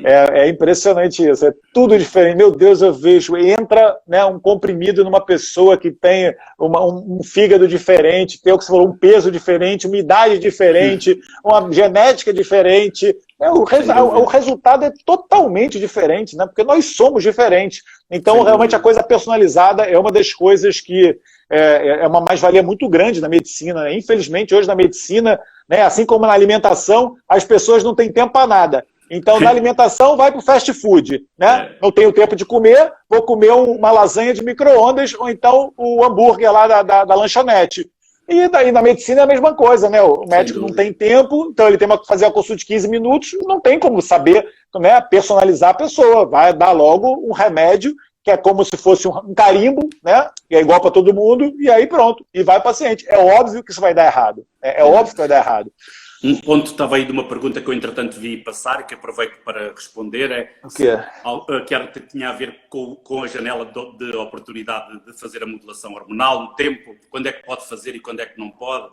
[SPEAKER 3] É impressionante isso, é tudo diferente. Meu Deus, eu vejo, entra, né, um comprimido numa pessoa que tem um fígado diferente, tem o que você falou, um peso diferente, uma idade diferente, uma genética diferente. O resultado é totalmente diferente, né? Porque nós somos diferentes. Então, realmente, a coisa personalizada é uma das coisas que é uma mais-valia muito grande na medicina. Infelizmente, hoje na medicina, né, assim como na alimentação, as pessoas não têm tempo para nada. Então, na alimentação, vai para o fast food, né? Não tenho tempo de comer, vou comer uma lasanha de micro-ondas ou então o hambúrguer lá da lanchonete. E daí na medicina é a mesma coisa, né? O médico não tem tempo, então ele tem que fazer a consulta de 15 minutos, não tem como saber, né, personalizar a pessoa. Vai dar logo um remédio, que é como se fosse um carimbo, né? Que é igual para todo mundo, e aí pronto, e vai o paciente. É óbvio que isso vai dar errado. É óbvio que vai dar errado.
[SPEAKER 2] Um ponto estava aí de uma pergunta que eu, entretanto, vi passar e que aproveito para responder.
[SPEAKER 3] O quê?
[SPEAKER 2] Que tinha a ver com a janela de oportunidade de fazer a modulação hormonal, o tempo, quando é que pode fazer e quando é que não pode.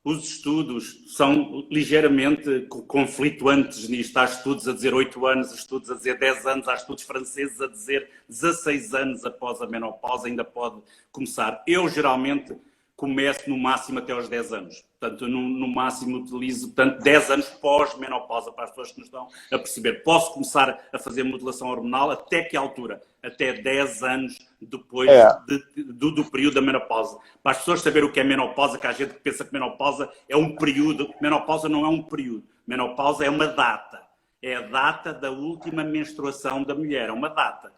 [SPEAKER 2] Os estudos são ligeiramente conflituantes nisto. Há estudos a dizer 8 anos, há estudos a dizer 10 anos, há estudos franceses a dizer 16 anos após a menopausa ainda pode começar. Eu, geralmente, começo no máximo até aos 10 anos. Portanto, no máximo utilizo 10 anos pós-menopausa, para as pessoas que nos estão a perceber. Posso começar a fazer modulação hormonal até que altura? Até 10 anos depois do período da menopausa. Para as pessoas saberem o que é menopausa, que há gente que pensa que menopausa é um período. Menopausa não é um período. Menopausa é uma data. É a data da última menstruação da mulher. É uma data.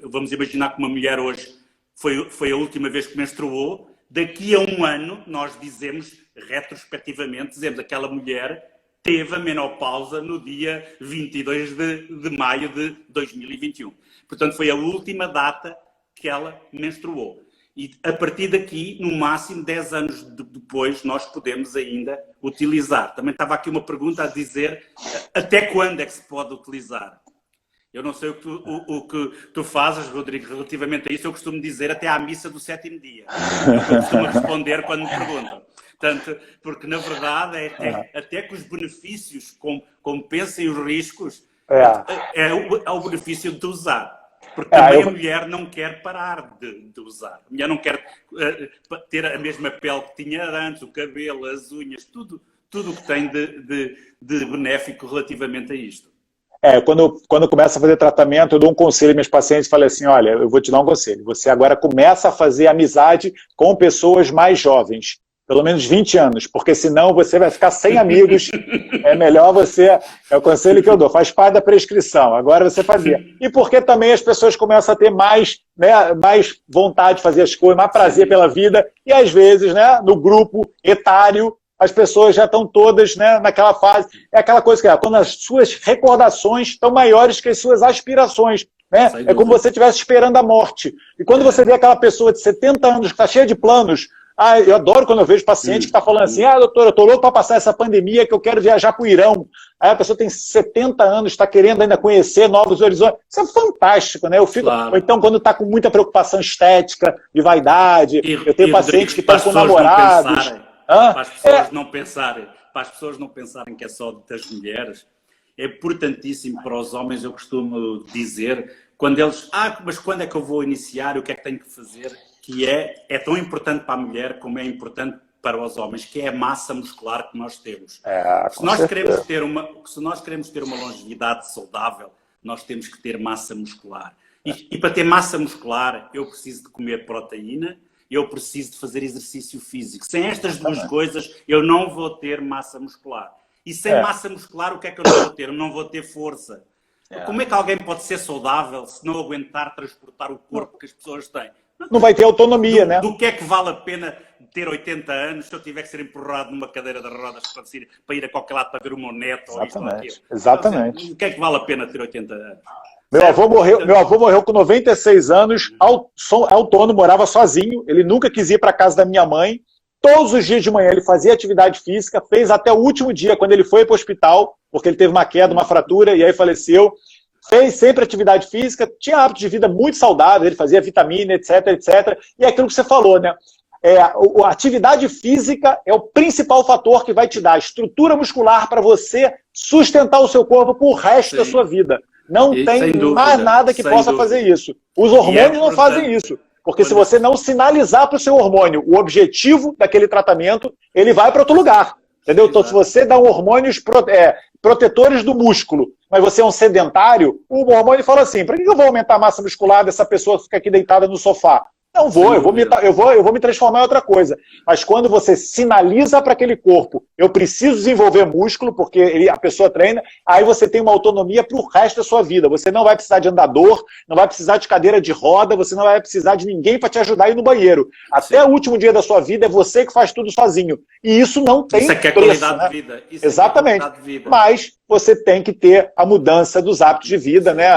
[SPEAKER 2] Vamos imaginar que uma mulher hoje foi a última vez que menstruou. Daqui a um ano, nós dizemos, retrospectivamente, dizemos que aquela mulher teve a menopausa no dia 22 de maio de 2021. Portanto, foi a última data que ela menstruou. E a partir daqui, no máximo 10 anos depois, nós podemos ainda utilizar. Também estava aqui uma pergunta a dizer até quando é que se pode utilizar. Eu não sei o que tu fazes, Rodrigo, relativamente a isso. Eu costumo dizer até à missa do 7º dia. É o que eu costumo responder quando me perguntam. Portanto, porque, na verdade, até que os benefícios compensem os riscos, é o benefício de usar. Porque também a mulher não quer parar de usar. A mulher não quer ter a mesma pele que tinha antes, o cabelo, as unhas, tudo o que tem de benéfico relativamente a isto.
[SPEAKER 3] Quando eu começo a fazer tratamento, eu dou um conselho aos meus pacientes e falo assim, olha, eu vou te dar um conselho. Você agora começa a fazer amizade com pessoas mais jovens, pelo menos 20 anos, porque senão você vai ficar sem amigos. É melhor você... É o conselho que eu dou, faz parte da prescrição. Agora você fazia. E porque também as pessoas começam a ter mais vontade de fazer as coisas, mais prazer pela vida, e às vezes, né, no grupo etário, as pessoas já estão todas, né, naquela fase. É aquela coisa que quando as suas recordações estão maiores que as suas aspirações. Né? É como se você estivesse esperando a morte. E quando você vê aquela pessoa de 70 anos que está cheia de planos, eu adoro quando eu vejo paciente que está falando assim, doutor, eu estou louco para passar essa pandemia que eu quero viajar para o Irão. Aí a pessoa tem 70 anos, está querendo ainda conhecer novos horizontes. Isso é fantástico, né? Eu fico... Claro. Ou então, quando está com muita preocupação estética, de vaidade, eu tenho pacientes que estão com namorados...
[SPEAKER 2] Para as pessoas não pensarem, para as pessoas não pensarem que é só das mulheres, é importantíssimo para os homens, eu costumo dizer, quando eles, mas quando é que eu vou iniciar, o que é que tenho que fazer, que é tão importante para a mulher como é importante para os homens, que é a massa muscular que nós temos.
[SPEAKER 3] Se nós
[SPEAKER 2] queremos ter uma longevidade saudável, nós temos que ter massa muscular. E para ter massa muscular, eu preciso de comer proteína, eu preciso de fazer exercício físico. Sem estas duas coisas, eu não vou ter massa muscular. E sem massa muscular, o que é que eu não vou ter? Eu não vou ter força. Como é que alguém pode ser saudável se não aguentar transportar o corpo que as pessoas têm?
[SPEAKER 3] Não vai ter autonomia, né?
[SPEAKER 2] Do que é que vale a pena ter 80 anos se eu tiver que ser empurrado numa cadeira de rodas para ir a qualquer lado para ver o meu neto?
[SPEAKER 3] Exatamente.
[SPEAKER 2] O que é que vale a pena ter 80 anos?
[SPEAKER 3] Meu avô morreu com 96 anos, autônomo, morava sozinho. Ele nunca quis ir para a casa da minha mãe. Todos os dias de manhã ele fazia atividade física, fez até o último dia, quando ele foi para o hospital, porque ele teve uma queda, uma fratura, e aí faleceu. Fez sempre atividade física, tinha hábitos de vida muito saudáveis, ele fazia vitamina, etc, etc. E é aquilo que você falou, né? A atividade física é o principal fator que vai te dar estrutura muscular para você sustentar o seu corpo pro resto da sua vida. Não tem mais nada que possa fazer isso. Os hormônios não fazem isso. Porque se você não sinalizar para o seu hormônio o objetivo daquele tratamento, ele vai para outro lugar. Entendeu? Então, se você dá hormônios protetores do músculo, mas você é um sedentário, o hormônio fala assim, para que eu vou aumentar a massa muscular dessa pessoa que fica aqui deitada no sofá? Não vou, eu vou me transformar em outra coisa. Mas quando você sinaliza para aquele corpo, eu preciso desenvolver músculo, porque a pessoa treina, aí você tem uma autonomia para o resto da sua vida. Você não vai precisar de andador, não vai precisar de cadeira de roda, você não vai precisar de ninguém para te ajudar a ir no banheiro. Até o último dia da sua vida é você que faz tudo sozinho. E isso não tem
[SPEAKER 2] preço,
[SPEAKER 3] qualidade,
[SPEAKER 2] né? De vida.
[SPEAKER 3] Exatamente.
[SPEAKER 2] Qualidade de vida.
[SPEAKER 3] Mas você tem que ter a mudança dos hábitos de vida, né?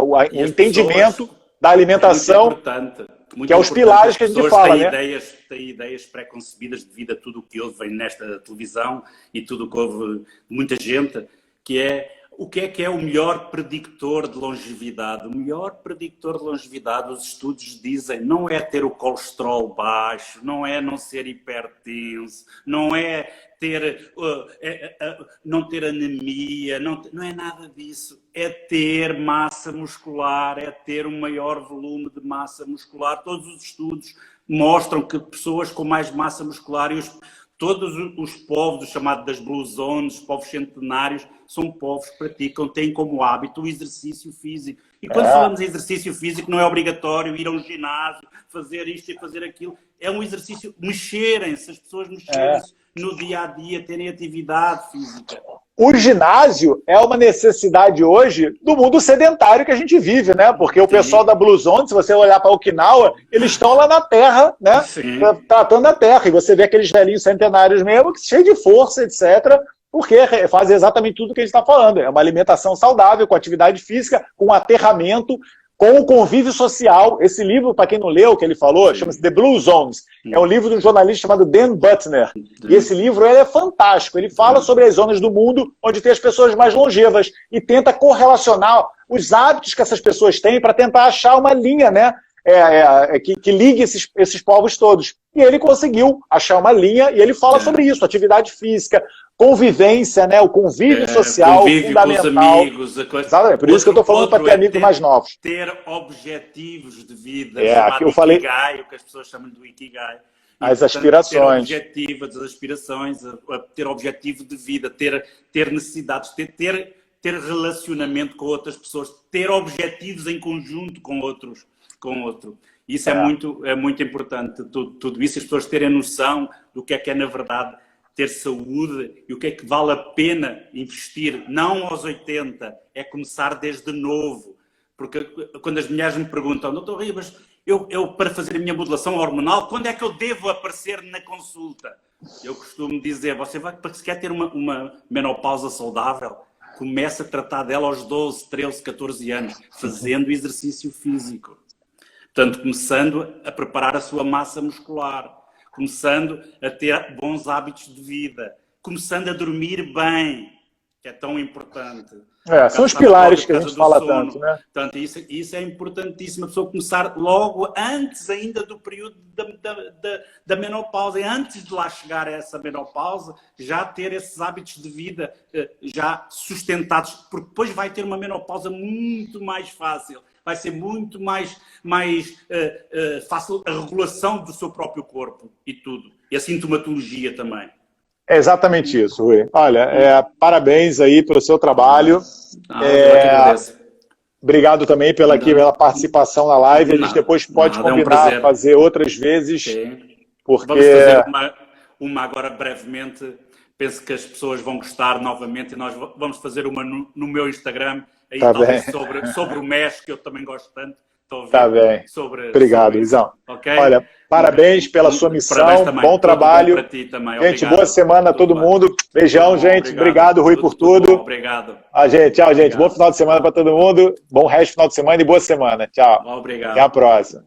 [SPEAKER 3] O entendimento da alimentação.
[SPEAKER 2] Muito importante.
[SPEAKER 3] Que é os pilares que a gente fala, né?
[SPEAKER 2] Têm ideias pré-concebidas devido a tudo o que ouvem nesta televisão e tudo o que ouve muita gente, que é o que é o melhor predictor de longevidade. O melhor predictor de longevidade, os estudos dizem, não é ter o colesterol baixo, não é não ser hipertenso, não é não ter anemia, não é nada disso. É ter massa muscular, é ter um maior volume de massa muscular. Todos os estudos mostram que pessoas com mais massa muscular todos os povos chamados das Blue Zones, povos centenários, são povos que têm como hábito o exercício físico. E quando falamos em exercício físico, não é obrigatório ir a um ginásio, fazer isto e fazer aquilo. É um exercício, mexerem-se, as pessoas mexerem-se no dia-a-dia, terem atividade física.
[SPEAKER 3] O ginásio é uma necessidade hoje do mundo sedentário que a gente vive, né? Porque o pessoal da Blue Zone, se você olhar para Okinawa, eles estão lá na terra, né? Tratando a terra. E você vê aqueles velhinhos centenários mesmo, cheios de força, etc., porque fazem exatamente tudo que a gente está falando. É uma alimentação saudável, com atividade física, com aterramento, com o convívio social. Esse livro, para quem não leu, que ele falou, chama-se The Blue Zones. É um livro de um jornalista chamado Dan Buettner. E esse livro é fantástico. Ele fala sobre as zonas do mundo onde tem as pessoas mais longevas e tenta correlacionar os hábitos que essas pessoas têm para tentar achar uma linha, né, que ligue esses povos todos. E ele conseguiu achar uma linha e ele fala sobre isso, atividade física, convivência, né, o convívio social,
[SPEAKER 2] convívio
[SPEAKER 3] fundamental.
[SPEAKER 2] Com os amigos,
[SPEAKER 3] Exatamente, por isso que eu estou falando para ter amigos mais novos.
[SPEAKER 2] Ter objetivos de vida,
[SPEAKER 3] que eu falei.
[SPEAKER 2] Ikigai, o que as pessoas chamam do Ikigai.
[SPEAKER 3] As aspirações.
[SPEAKER 2] Ter objetivos, as aspirações, ter objetivo de vida, ter necessidades, ter relacionamento com outras pessoas, ter objetivos em conjunto com outros. Isso é muito importante, tudo isso, as pessoas terem noção do que é na verdade, ter saúde e o que é que vale a pena investir, não aos 80, é começar desde novo. Porque quando as mulheres me perguntam, doutor Ribas, eu para fazer a minha modulação hormonal, quando é que eu devo aparecer na consulta? Eu costumo dizer, se quer ter uma menopausa saudável, comece a tratar dela aos 12, 13, 14 anos, fazendo exercício físico. Portanto, começando a preparar a sua massa muscular, começando a ter bons hábitos de vida, começando a dormir bem, que é tão importante.
[SPEAKER 3] São os pilares que a gente fala tanto, né?
[SPEAKER 2] Portanto, isso é importantíssimo, a pessoa começar logo, antes ainda do período da menopausa, e antes de lá chegar a essa menopausa, já ter esses hábitos de vida já sustentados, porque depois vai ter uma menopausa muito mais fácil, vai ser muito mais fácil a regulação do seu próprio corpo e tudo, e a sintomatologia também.
[SPEAKER 3] É exatamente isso, Rui. Olha, parabéns aí pelo seu trabalho.
[SPEAKER 2] Eu que agradeço.
[SPEAKER 3] Obrigado também pela participação na live. A gente depois pode combinar, fazer outras vezes.
[SPEAKER 2] Sim.
[SPEAKER 3] Porque...
[SPEAKER 2] Vamos fazer uma agora brevemente. Penso que as pessoas vão gostar novamente e nós vamos fazer uma no meu Instagram, aí talvez sobre o MES, que eu também gosto tanto.
[SPEAKER 3] Tá bem. Obrigado, Luizão.
[SPEAKER 2] Okay?
[SPEAKER 3] Olha, parabéns pela sua missão, bom trabalho. Bom gente, obrigado. Boa semana a todo mundo. Beijão, gente. Obrigado, Rui, por tudo.
[SPEAKER 2] Obrigado.
[SPEAKER 3] Tchau, gente. Bom final de semana para todo mundo. Bom resto de final de semana e boa semana. Tchau.
[SPEAKER 2] Obrigado.
[SPEAKER 3] Até a próxima.